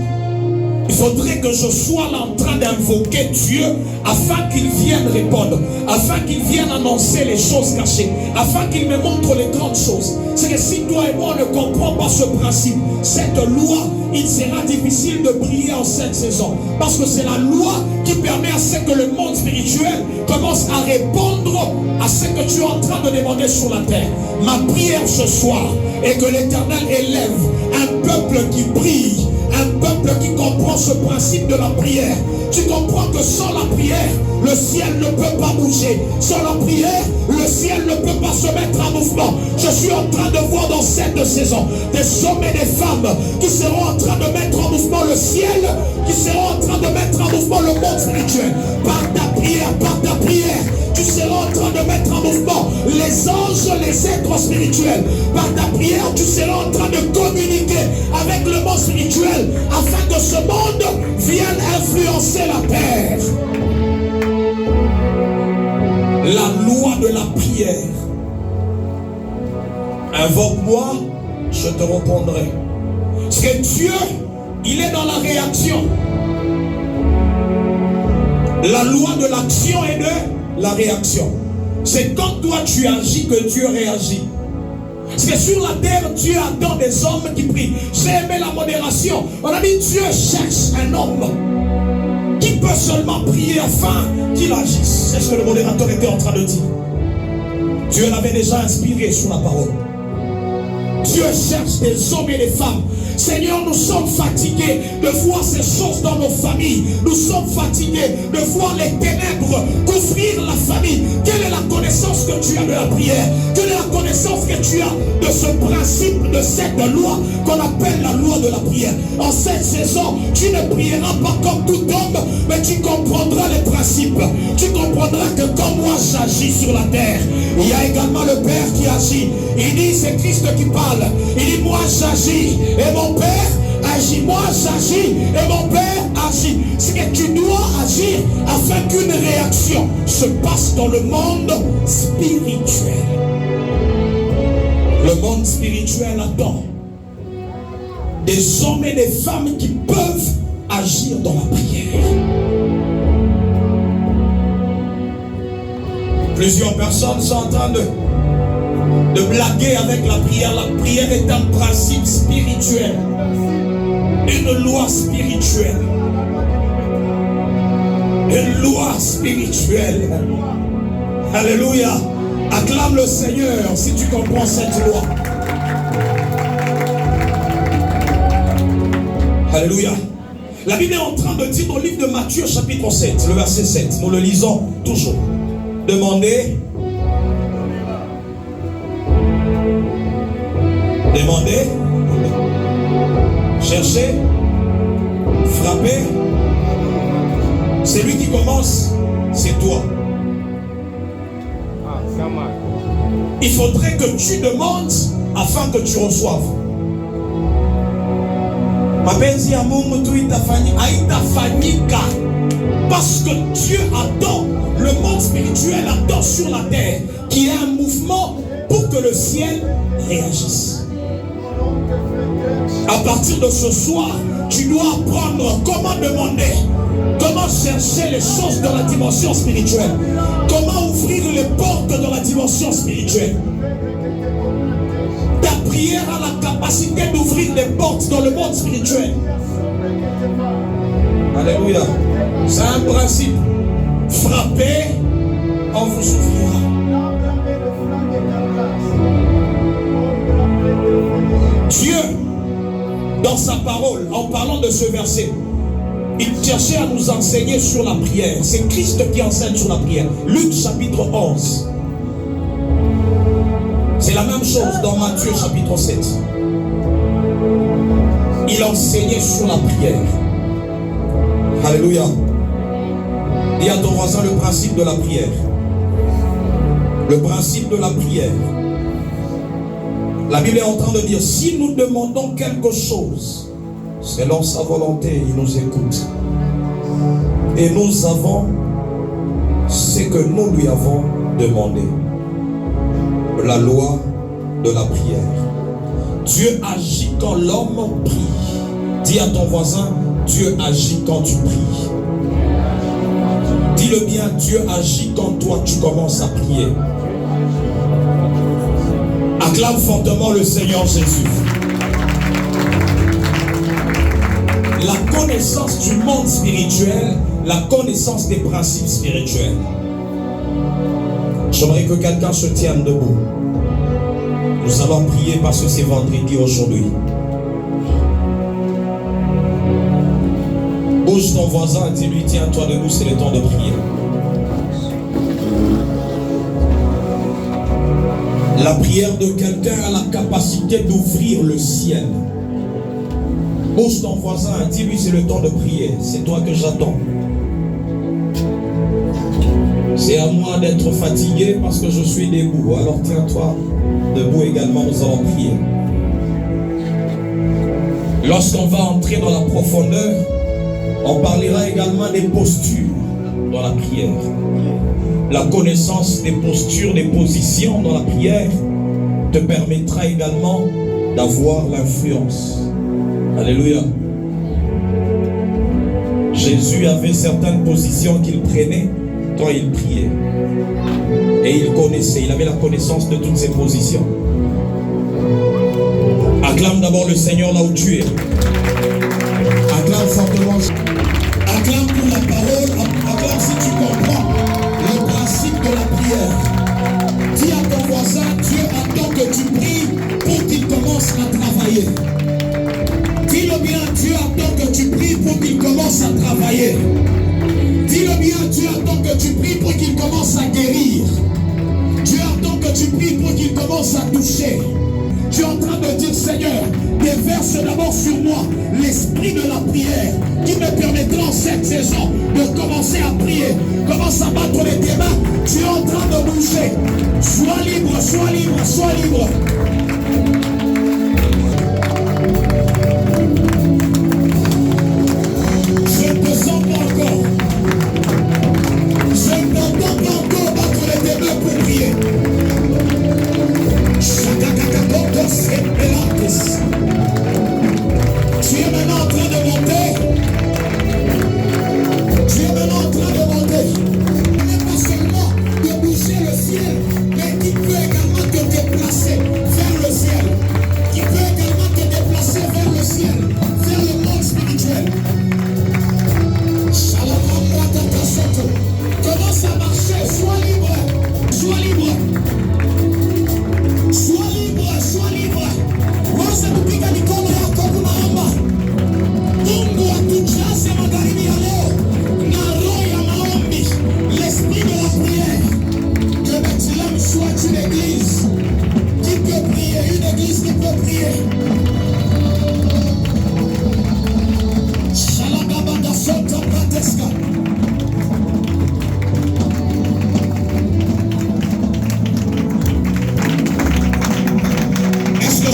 S2: Il faudrait que je sois là en train d'invoquer Dieu afin qu'il vienne répondre, afin qu'il vienne annoncer les choses cachées, afin qu'il me montre les grandes choses. C'est que si toi et moi ne comprenons pas ce principe, cette loi, il sera difficile de briller en cette saison. Parce que c'est la loi qui permet à ce que le monde spirituel commence à répondre à ce que tu es en train de demander sur la terre. Ma prière ce soir est que l'Éternel élève un peuple qui brille, un peuple qui comprend ce principe de la prière. Tu comprends que sans la prière, le ciel ne peut pas bouger. Sans la prière, le ciel ne peut pas se mettre en mouvement. Je suis en train de voir dans cette saison des hommes et des femmes qui seront en train de mettre en mouvement le ciel, qui seront en train de mettre en mouvement le monde spirituel. Par ta prière, tu seras en train de mettre en mouvement les anges, les êtres spirituels. Par ta prière, tu seras en train de communiquer avec le monde spirituel afin que ce monde vienne influencer la terre. La loi de la prière. Invoque-moi, je te répondrai. Parce que Dieu, il est dans la réaction. La loi de l'action et de la réaction. C'est quand toi tu agis que Dieu réagit. Parce que sur la terre, Dieu attend des hommes qui prient. J'ai aimé la modération. On a dit Dieu cherche un homme qui peut seulement prier afin qu'il agisse. C'est ce que le modérateur était en train de dire. Dieu l'avait déjà inspiré sur la parole. Dieu cherche des hommes et des femmes. Seigneur, nous sommes fatigués de voir ces choses dans nos familles. Nous sommes fatigués de voir les ténèbres couvrir la famille. Quelle est la connaissance que tu as de la prière? Quelle est la connaissance que tu as de ce principe, de cette loi qu'on appelle la loi de la prière? En cette saison, tu ne prieras pas comme tout homme, mais tu comprendras les principes. Tu comprendras que comme moi j'agis sur la terre, il y a également le Père qui agit. Il dit, c'est Christ qui parle. Il dit, moi j'agis et mon Père agit. Moi j'agis et mon Père agit. C'est que tu dois agir afin qu'une réaction se passe dans le monde spirituel. Le monde spirituel attend des hommes et des femmes qui peuvent agir dans la prière. Plusieurs personnes sont en train de blaguer avec la prière. La prière est un principe spirituel, une loi spirituelle, une loi spirituelle. Alléluia. Acclame le Seigneur si tu comprends cette loi. Alléluia. La Bible est en train de dire dans le livre de Matthieu chapitre 7, le verset 7. Nous le lisons toujours. Demandez. Demandez. Cherchez. Frappez. C'est lui qui commence. C'est toi. Il faudrait que tu demandes afin que tu reçoives. Mapenzi ya Mungu tu haitafanyika parce que Dieu attend, le monde spirituel attend sur la terre qu'il y ait un mouvement pour que le ciel réagisse. À partir de ce soir, tu dois apprendre comment demander, comment chercher les choses dans la dimension spirituelle, comment ouvrir les portes dans la dimension spirituelle. Ta prière a la capacité d'ouvrir les portes dans le monde spirituel. Alléluia. C'est un principe. Frappez, on vous ouvrira. Dieu, dans sa parole, en parlant de ce verset, il cherchait à nous enseigner sur la prière. C'est Christ qui enseigne sur la prière. Luc chapitre 11. C'est la même chose dans Matthieu chapitre 7. Il enseignait sur la prière. Alléluia. Dis à ton voisin le principe de la prière. Le principe de la prière. La Bible est en train de dire, si nous demandons quelque chose, selon sa volonté, il nous écoute. Et nous avons ce que nous lui avons demandé. La loi de la prière. Dieu agit quand l'homme prie. Dis à ton voisin, Dieu agit quand tu pries. Dis-le bien, Dieu agit quand toi tu commences à prier. Acclame fortement le Seigneur Jésus. La connaissance du monde spirituel, la connaissance des principes spirituels. J'aimerais que quelqu'un se tienne debout. Nous allons prier parce que c'est vendredi aujourd'hui. Bouge ton voisin et dis-lui, tiens-toi debout, c'est le temps de prier. La prière de quelqu'un a la capacité d'ouvrir le ciel. Bouge ton voisin et dis-lui, c'est le temps de prier. C'est toi que j'attends. C'est à moi d'être fatigué parce que je suis debout. Alors tiens-toi debout également, nous allons prier. Lorsqu'on va entrer dans la profondeur, on parlera également des postures dans la prière. La connaissance des postures, des positions dans la prière te permettra également d'avoir l'influence. Alléluia. Jésus avait certaines positions qu'il prenait quand il priait. Et il connaissait, il avait la connaissance de toutes ces positions. Acclame d'abord le Seigneur là où tu es. Acclame fortement.
S1: Acclame pour la parole, acclame si tu comprends le principe de la prière. Dis à ton voisin, Dieu attend que tu pries pour qu'il commence à travailler. Dis-le bien, Dieu attend que tu pries pour qu'il commence à travailler. Dis-le bien, Dieu attend que tu pries pour qu'il commence à guérir. Dieu attend que tu pries pour qu'il commence à toucher. Tu es en train de dire, Seigneur, déverse d'abord sur moi l'esprit de la prière qui me permettra en cette saison de commencer à prier. Commence à battre les tes mains. Tu es en train de bouger. Sois libre, sois libre, sois libre. Je ne te sens pas encore. Je ne t'entends pas encore battre les tes mains pour prier. Tu es maintenant en train de monter. Tu es maintenant en train de monter. Il n'est pas seulement de bouger le ciel, mais qui peut également te déplacer vers le ciel. Qui peut également te déplacer vers le ciel, vers le monde spirituel. Commence à marcher, sois libre. Sois libre. Sois libre, sois libre. Waza kupiga mikono yako kunaomba. Mungu atujaze magharibi ya leo na roho ya maombi, l'esprit de la prière. Que Bethléem soit une église qui peut prier, une église qui peut prier. Shalagabanda sota prateska.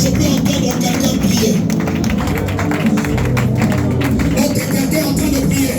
S1: Je peux entendre quelqu'un prier. Ok, quelqu'un est en train de prier.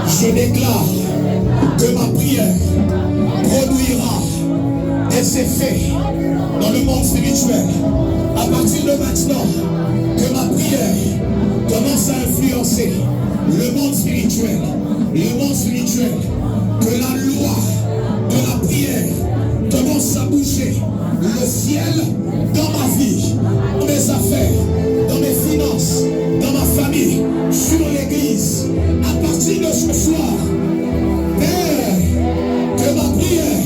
S1: Je déclare que ma prière produira des effets dans le monde spirituel. À partir de maintenant, que ma prière commence à influencer le monde spirituel. Le monde spirituel. Que la loi de la prière commence à bouger le ciel dans ma vie, dans mes affaires, dans mes finances, dans ma famille, sur l'église. À partir de ce soir, Père, que ma prière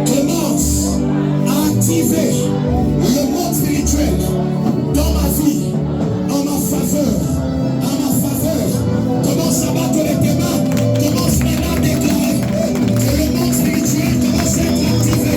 S1: commence à activer le monde spirituel dans ma vie, en ma faveur, commence à battre les mains, commence maintenant à déclarer que le monde spirituel commence à être activé.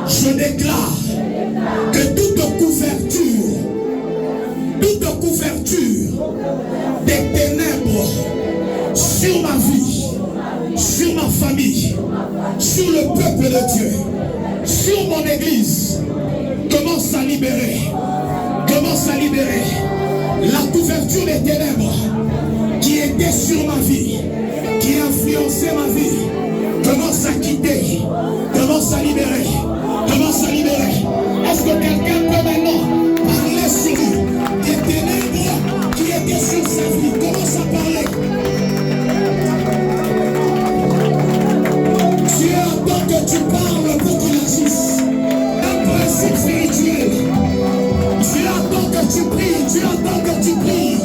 S1: Je déclare que toute couverture des ténèbres sur ma vie, sur ma famille, sur le peuple de Dieu, sur mon église, commence à libérer. La couverture des ténèbres qui était sur ma vie, qui influençait ma vie, commence à quitter, commence à libérer, commence à libérer. Est-ce que quelqu'un peut maintenant parler sur lui? Des ténèbres qui étaient sur sa vie, commence à parler. Dieu attend que tu parles pour qu'il agisse. Un principe spirituel. Dieu attend que tu pries, Dieu attend que tu pries.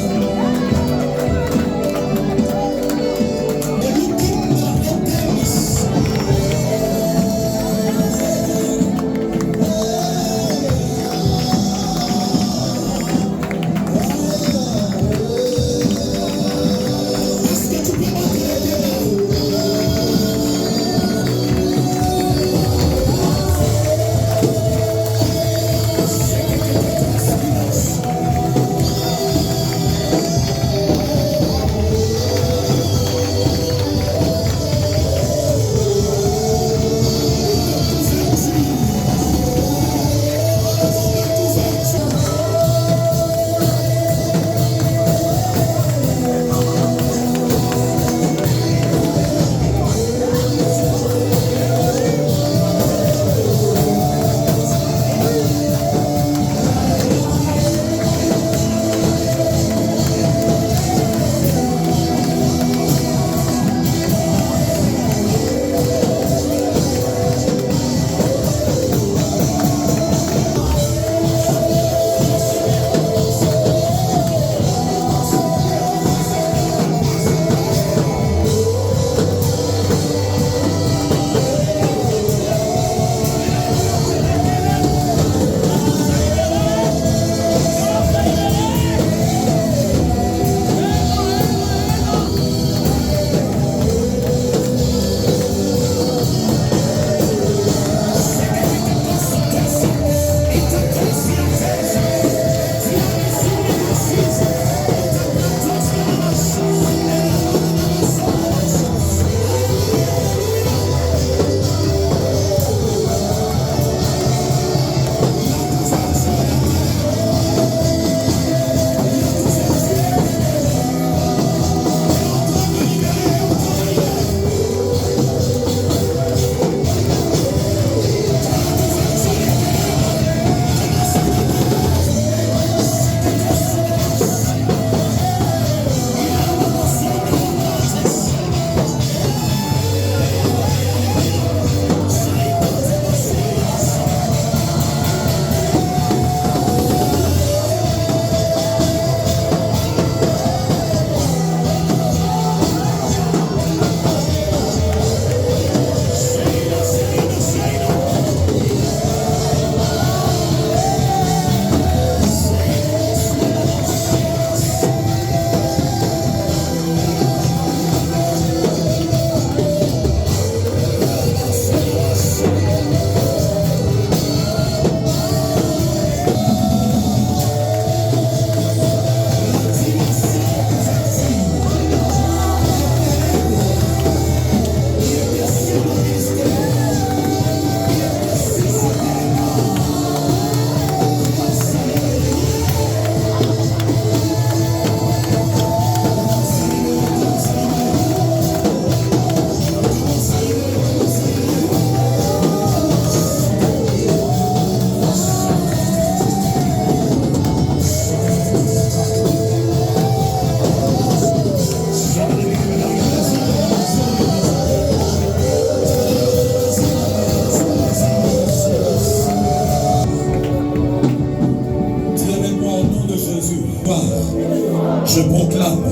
S1: Je proclame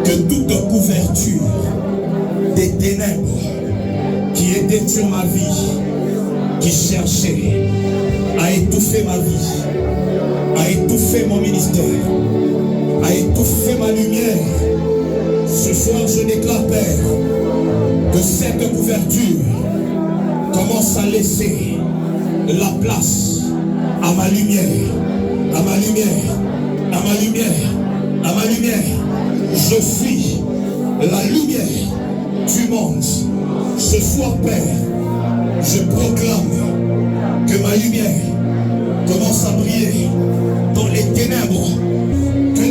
S1: que toute couverture des ténèbres qui étaient sur ma vie, qui cherchait à étouffer ma vie, à étouffer mon ministère, à étouffer ma lumière, ce soir je déclare, Père, que cette couverture commence à laisser la place à ma lumière, à ma lumière, à ma lumière, à ma lumière. Je suis la lumière du monde. Ce soir, Père, je proclame que ma lumière commence à briller dans les ténèbres, que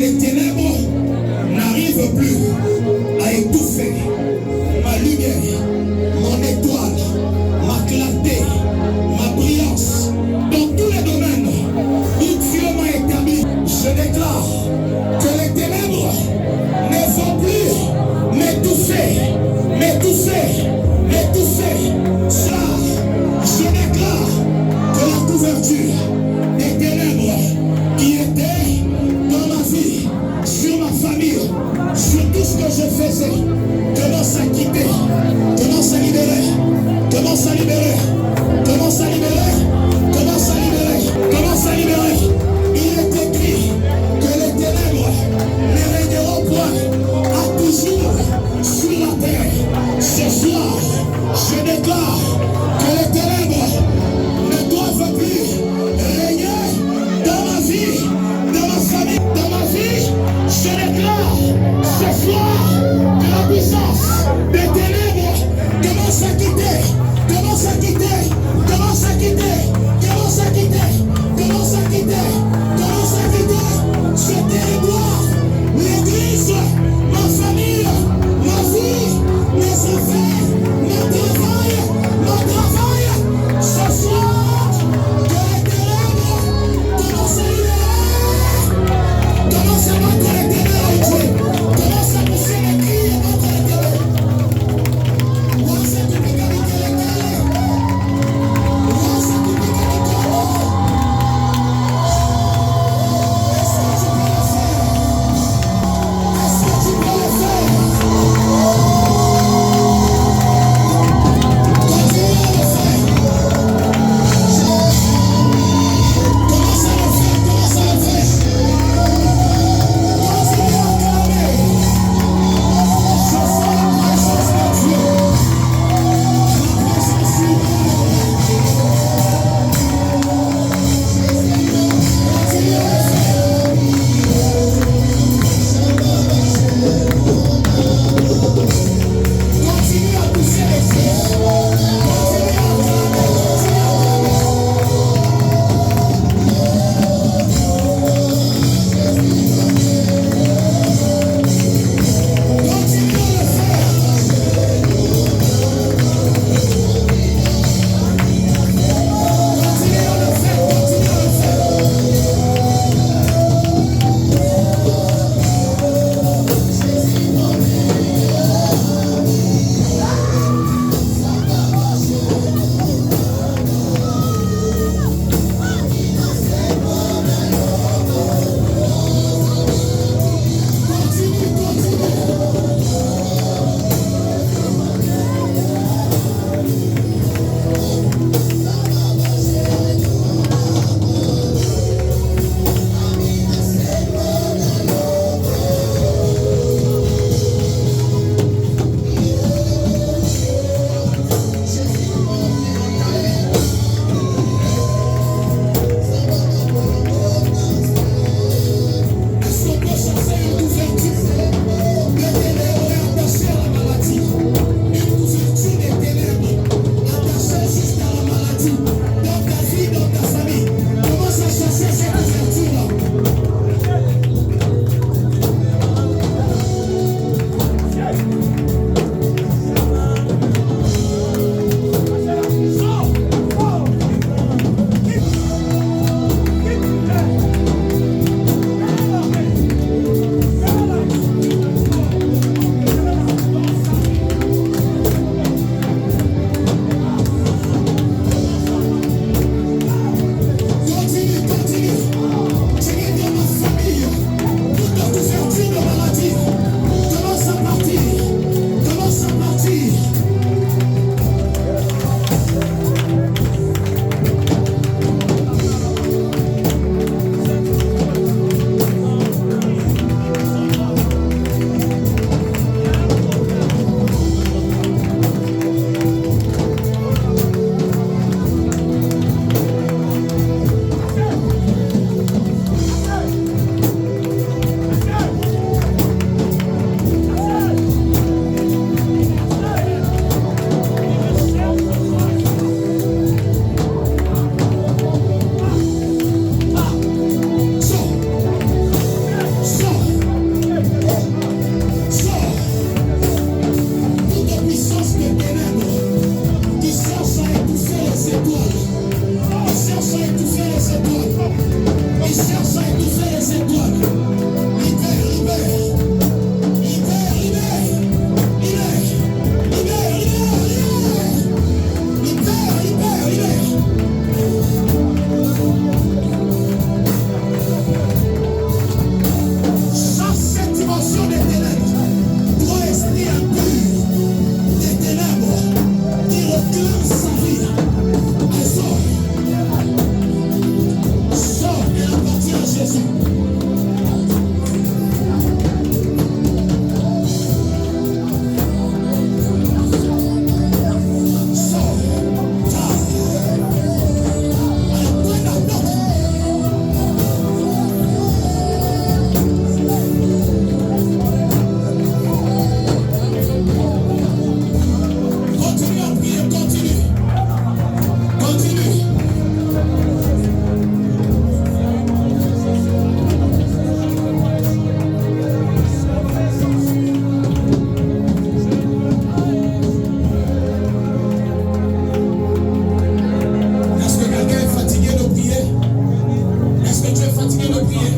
S1: tu es fatigué de prier,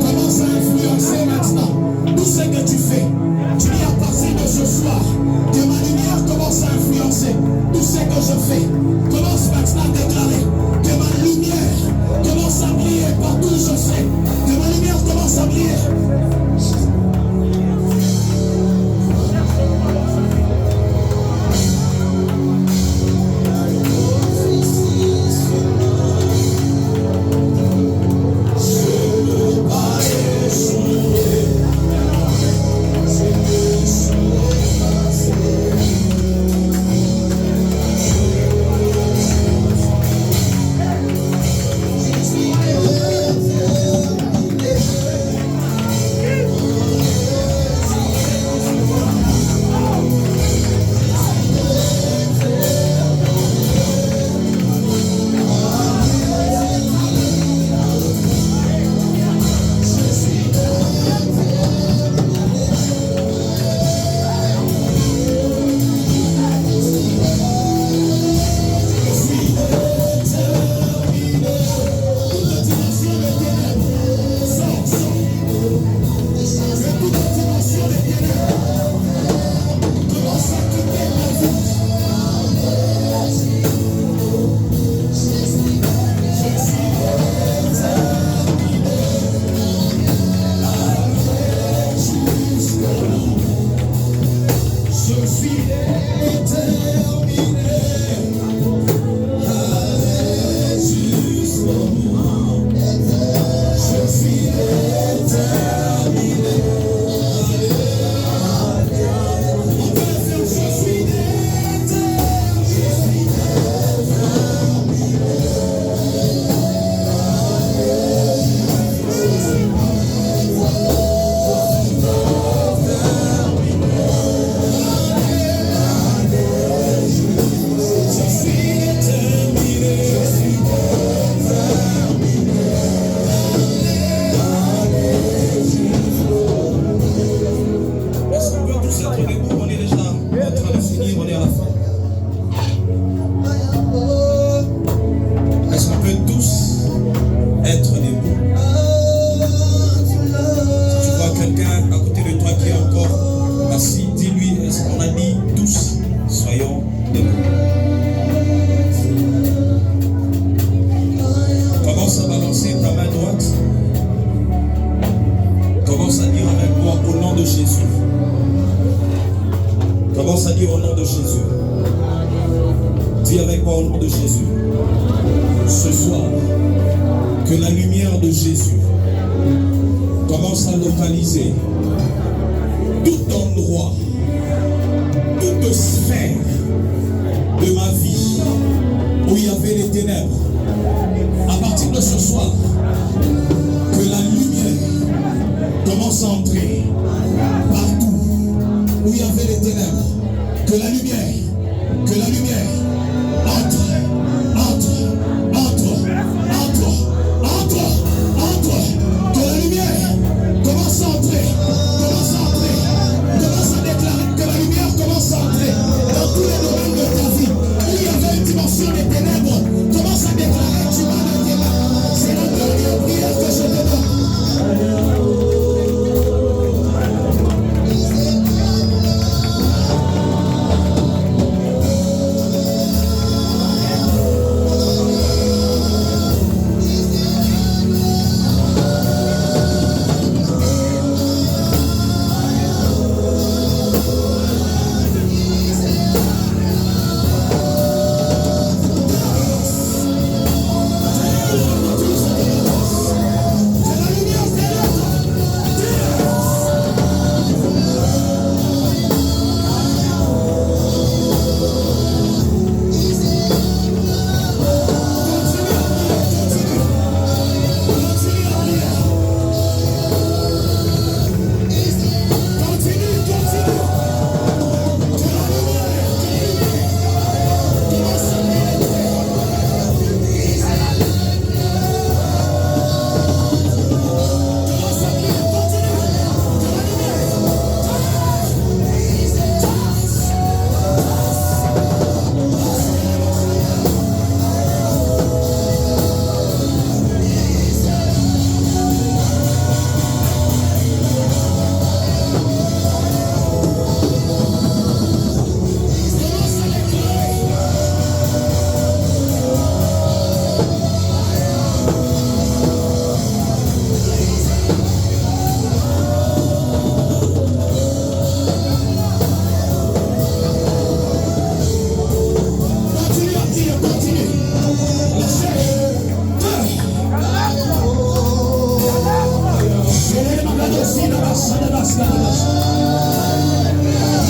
S1: commence à influencer maintenant tout ce que tu fais. Tu dis à partir de ce soir, que ma lumière commence à influencer tout ce que je fais. Commence maintenant à déclarer que ma lumière commence à briller partout où je sais. Que ma lumière commence à briller. Commence à déclarer, tu vas le dire. C'est le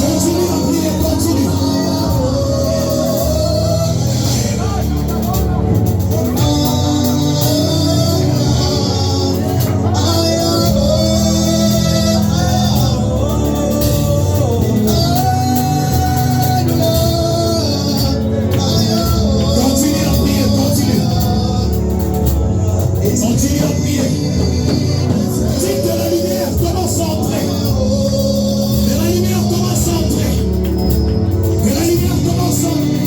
S1: Continue à prier, continue. Continue à prier. Dites que la lumière commence à entrer. Que la lumière commence à entrer. Que la lumière commence à entrer.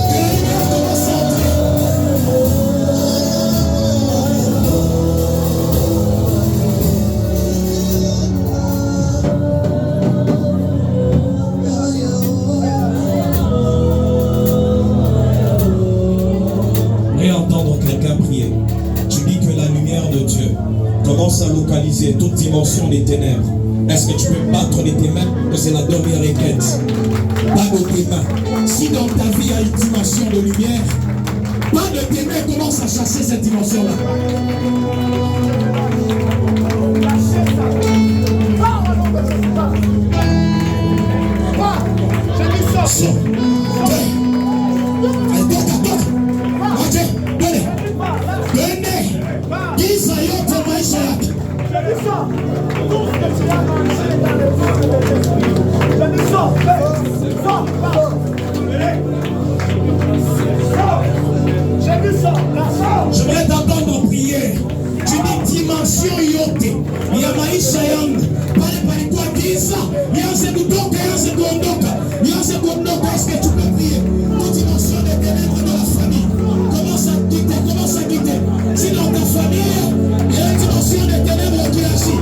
S1: Que la lumière commence à entrer.
S2: Réentendre quelqu'un prier. Tu dis que la lumière de Dieu commence à localiser toute dimension des ténèbres. Est-ce que tu peux battre de tes mains que c'est la dernière requête? Pas de tes mains. Si dans ta vie il y a une dimension de lumière, pas de tes mains commence à chasser cette dimension-là. Sors. Giza yote maisha yake. J'aimerais t'entendre prier. Tu dis dimension yote ya maisha yangu. Pale palikuwa giza, nianze kutoka, nianze kuondoka. Nianze kuondoka. Est-ce que tu peux prier? Toute dimension des ténèbres de la famille. Commence à quitter, commence à quitter. Si dans ta famille, il y a une dimension des ténèbres qui agit.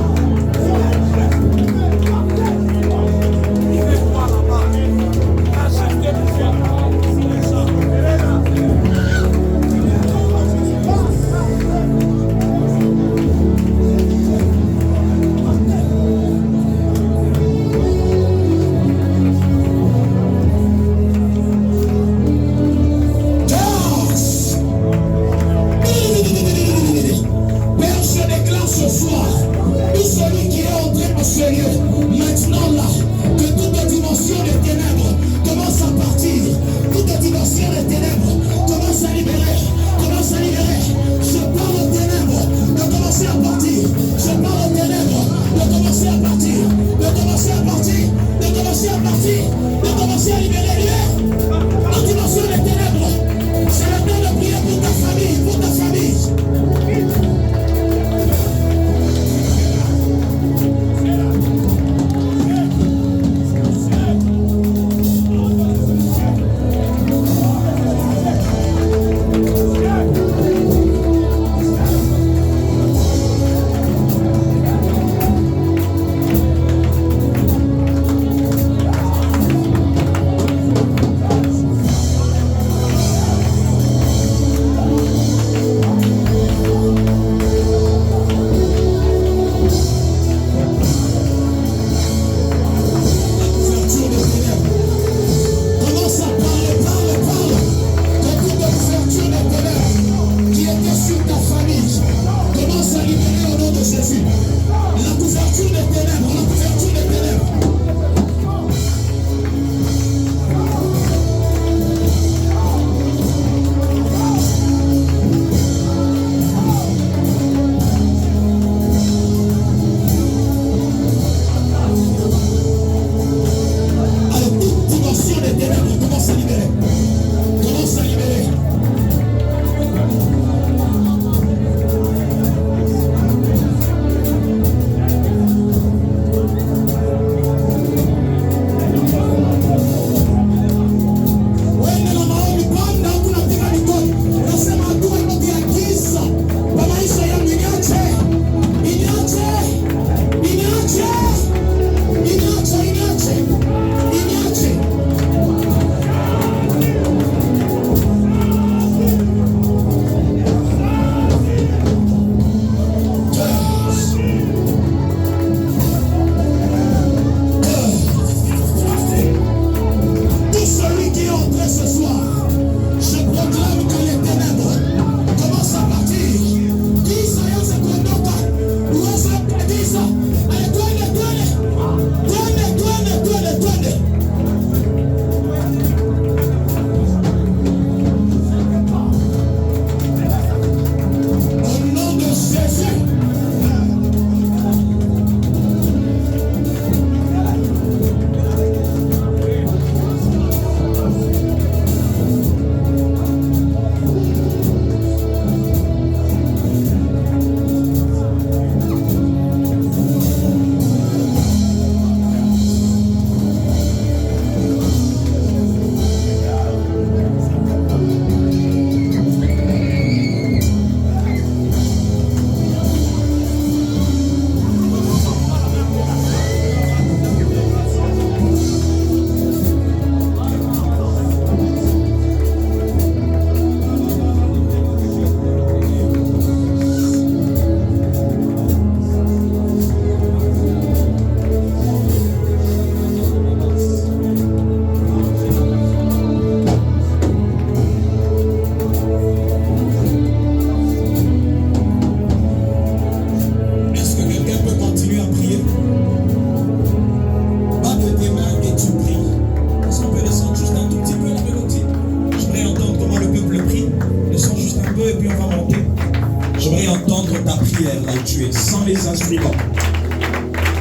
S2: tu es, sans les instruments.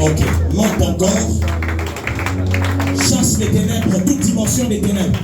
S2: Ok, monte encore. Chasse les ténèbres, toute dimension des ténèbres.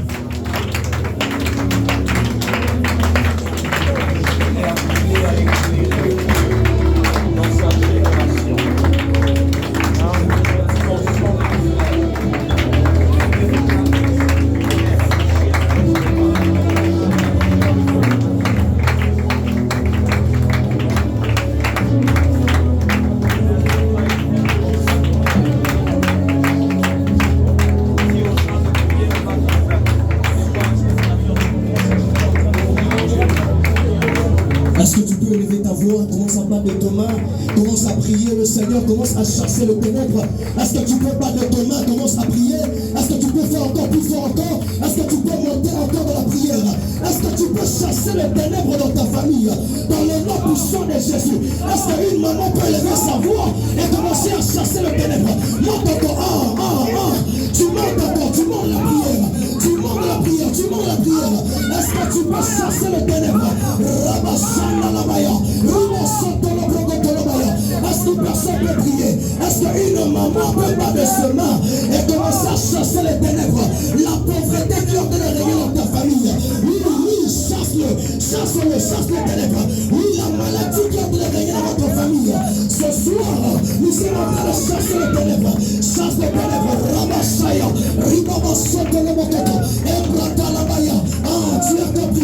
S1: Commence à battre de ton main, commence à prier le Seigneur, commence à chasser le ténèbre. Est-ce que tu peux battre de ton main, commence à prier? Est-ce que tu peux faire encore plus fort encore? Est-ce que tu peux monter encore dans la prière? Est-ce que tu peux chasser le ténèbre dans ta famille? Dans le nom puissant de Jésus. Est-ce qu'une maman peut élever sa voix et commencer à chasser le ténèbre? Monte encore, tu montes encore, tu montes la prière. Tu montes la prière, tu montes la prière. Est-ce que tu peux chasser le ténèbre? Rabashana la baya. Est-ce que personne peut prier? Est-ce qu'une maman peut battre de ses mains et commencer à chasser les ténèbres? La pauvreté qui ont de régner dans ta famille. Oui, chasse les ténèbres. Oui, la maladie qui ont de régner dans votre famille. Ce soir, nous sommes en train de chasser les ténèbres. Chasse les ténèbres. Rabashaya, Ribabasoto le Mokoto, Ebrata la Baya.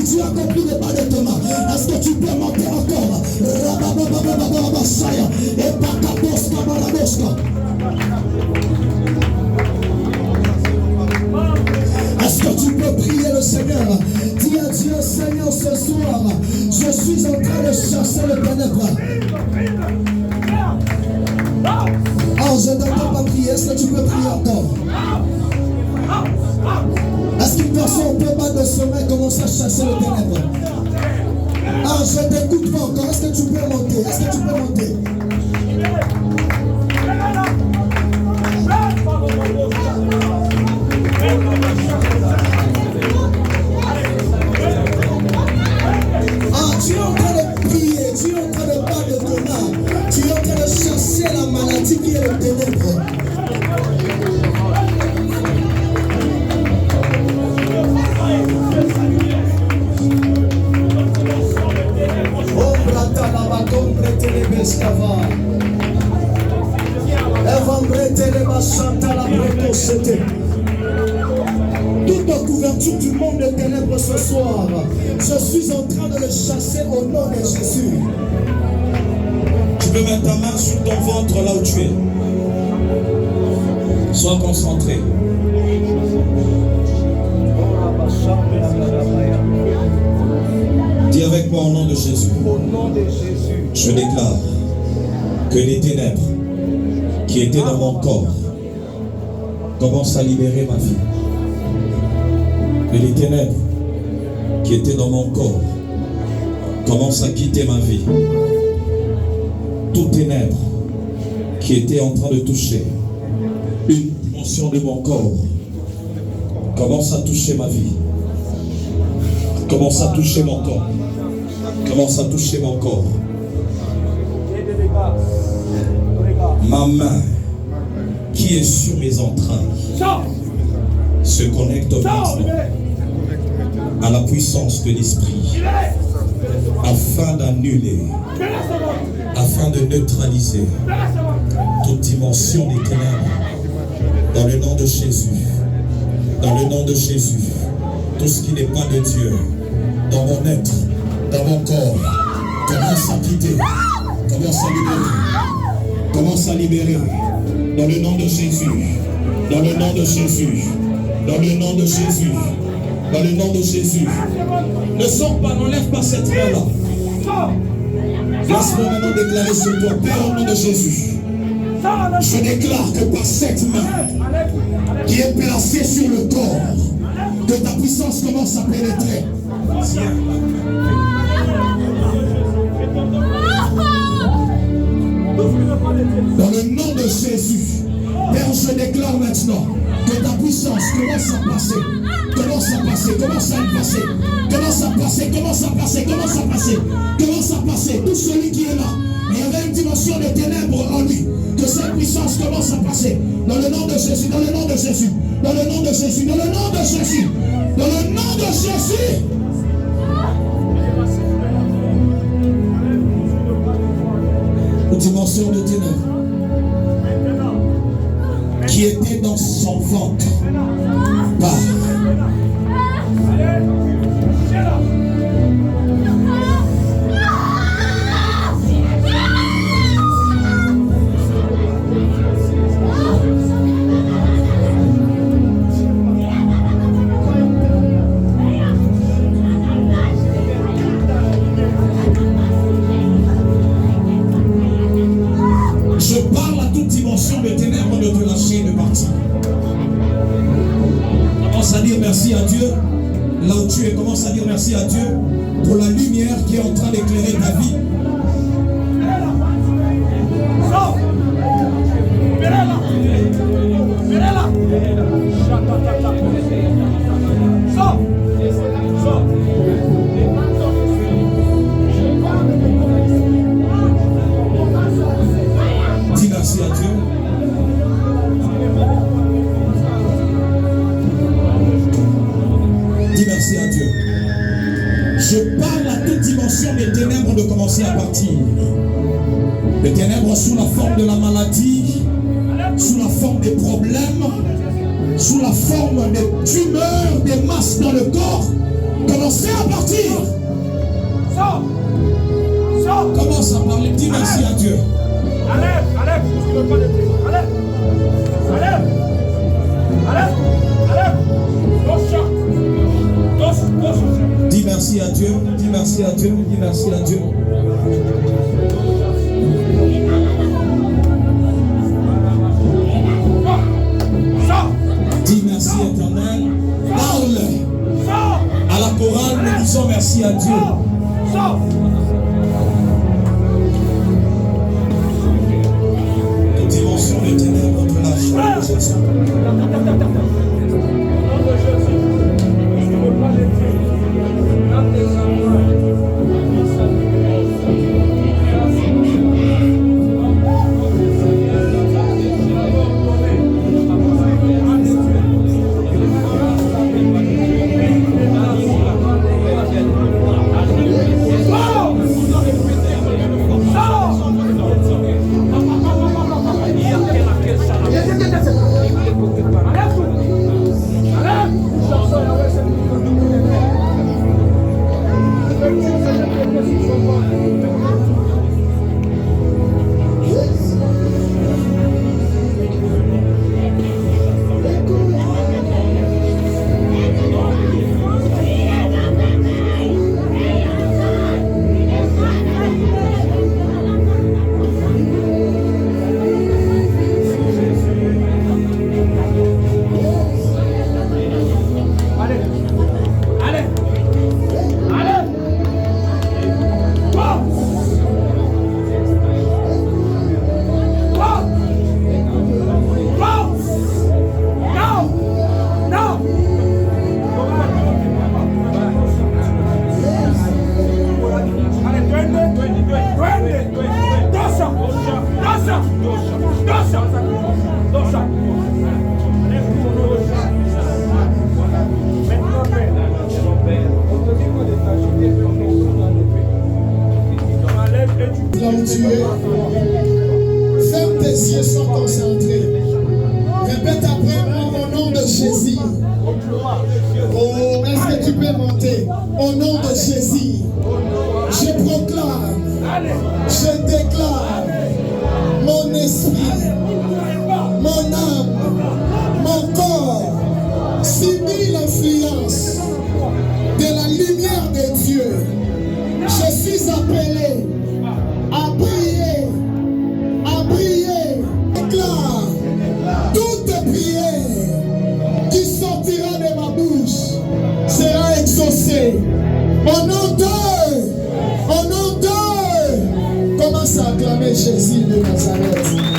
S1: Tu as compris le bas de tes mains. Est-ce que tu peux monter encore? Rababababababashaya, Ebakaboska Baraboska. Est-ce que tu peux prier le Seigneur? Dis à Dieu, Seigneur, ce soir, je suis en train de chasser le ténèbre. Je ne t'entends pas prier. Est-ce que tu peux prier encore? Est-ce qu'une personne peut battre de sommeil et commencer à chasser le ténèbre? Je ne t'écoute pas encore. Est-ce que tu peux monter? Est-ce que tu peux monter? Tu es en train de prier, tu es en train de battre de ton âme, tu es en train de chasser la maladie qui est le ténèbre. Toute couverture du monde de ténèbres ce soir, je suis en train de le chasser au nom de Jésus.
S2: Tu peux mettre ta main sur ton ventre là où tu es. Sois concentré. Dis avec moi au nom de Jésus.
S1: Au nom de Jésus.
S2: Je déclare que les ténèbres qui étaient dans mon corps commencent à libérer ma vie. Que les ténèbres qui étaient dans mon corps commencent à quitter ma vie. Tout ténèbre qui était en train de toucher une dimension de mon corps commence à toucher ma vie. Commence à toucher mon corps. Commence à toucher mon corps. Ma main qui est sur mes entrailles se connecte maintenant à la puissance de l'esprit afin d'annuler, afin de neutraliser toute dimension des ténèbres dans le nom de Jésus. Dans le nom de Jésus, tout ce qui n'est pas de Dieu dans mon être, dans mon corps, commence à quitter, commence à libérer. Commence à libérer dans le nom de Jésus, dans le nom de Jésus, dans le nom de Jésus, dans le nom de Jésus. Ne sors pas, n'enlève pas cette main-là. Laisse-moi maintenant déclarer sur toi, Père, au nom de Jésus. Je déclare que par cette main qui est placée sur le corps, que ta puissance commence à pénétrer. Dans le nom de Jésus, Père, je déclare maintenant que ta puissance commence à passer, commence à passer.
S1: passer, commence à y passer. Commence à passer, commence à passer, commence à passer. Commence à passer. Tout celui qui est là, il y avait une dimension de ténèbres en lui. Que cette puissance commence à passer. Dans le nom de Jésus, dans le nom de Jésus. Dans le nom de Jésus, dans le nom de Jésus. Dans le nom de Jésus. Une dimension de ténèbres qui était dans son ventre. Par je parle à toute dimension de ténèbres de te lâcher, de partir. Commence à dire merci à Dieu. Là où tu es, commence à dire merci à Dieu pour la lumière qui est en train d'éclairer ta vie. Dis merci à Dieu. Dis merci à Dieu. Je parle à toute dimension des ténèbres de commencer à partir. Les ténèbres sous la forme de la maladie, sous la forme des problèmes, sous la forme des tumeurs, des masses dans le corps. Commencez à partir. Commence à parler. Dis merci à Dieu.
S3: Allez, je ne veux pas le dire. Allez.
S1: Dis merci à Dieu, dis merci à Dieu, dis merci à Dieu. Dis merci éternel. Parle. À la chorale, nous disons merci à Dieu. Une dimension de ténèbres de la joie de Jésus. Là où tu es, ferme tes yeux, sois concentré. Répète après moi au nom de Jésus. Oh, est-ce que tu peux monter? Au nom de Jésus, je proclame, je déclare, mon esprit, mon âme, mon corps subit l'influence de la lumière de Dieu. Je suis appelé à briller, déclare toute prière qui sortira de ma bouche sera exaucée. Au nom de, commence à acclamer Jésus de Nazareth.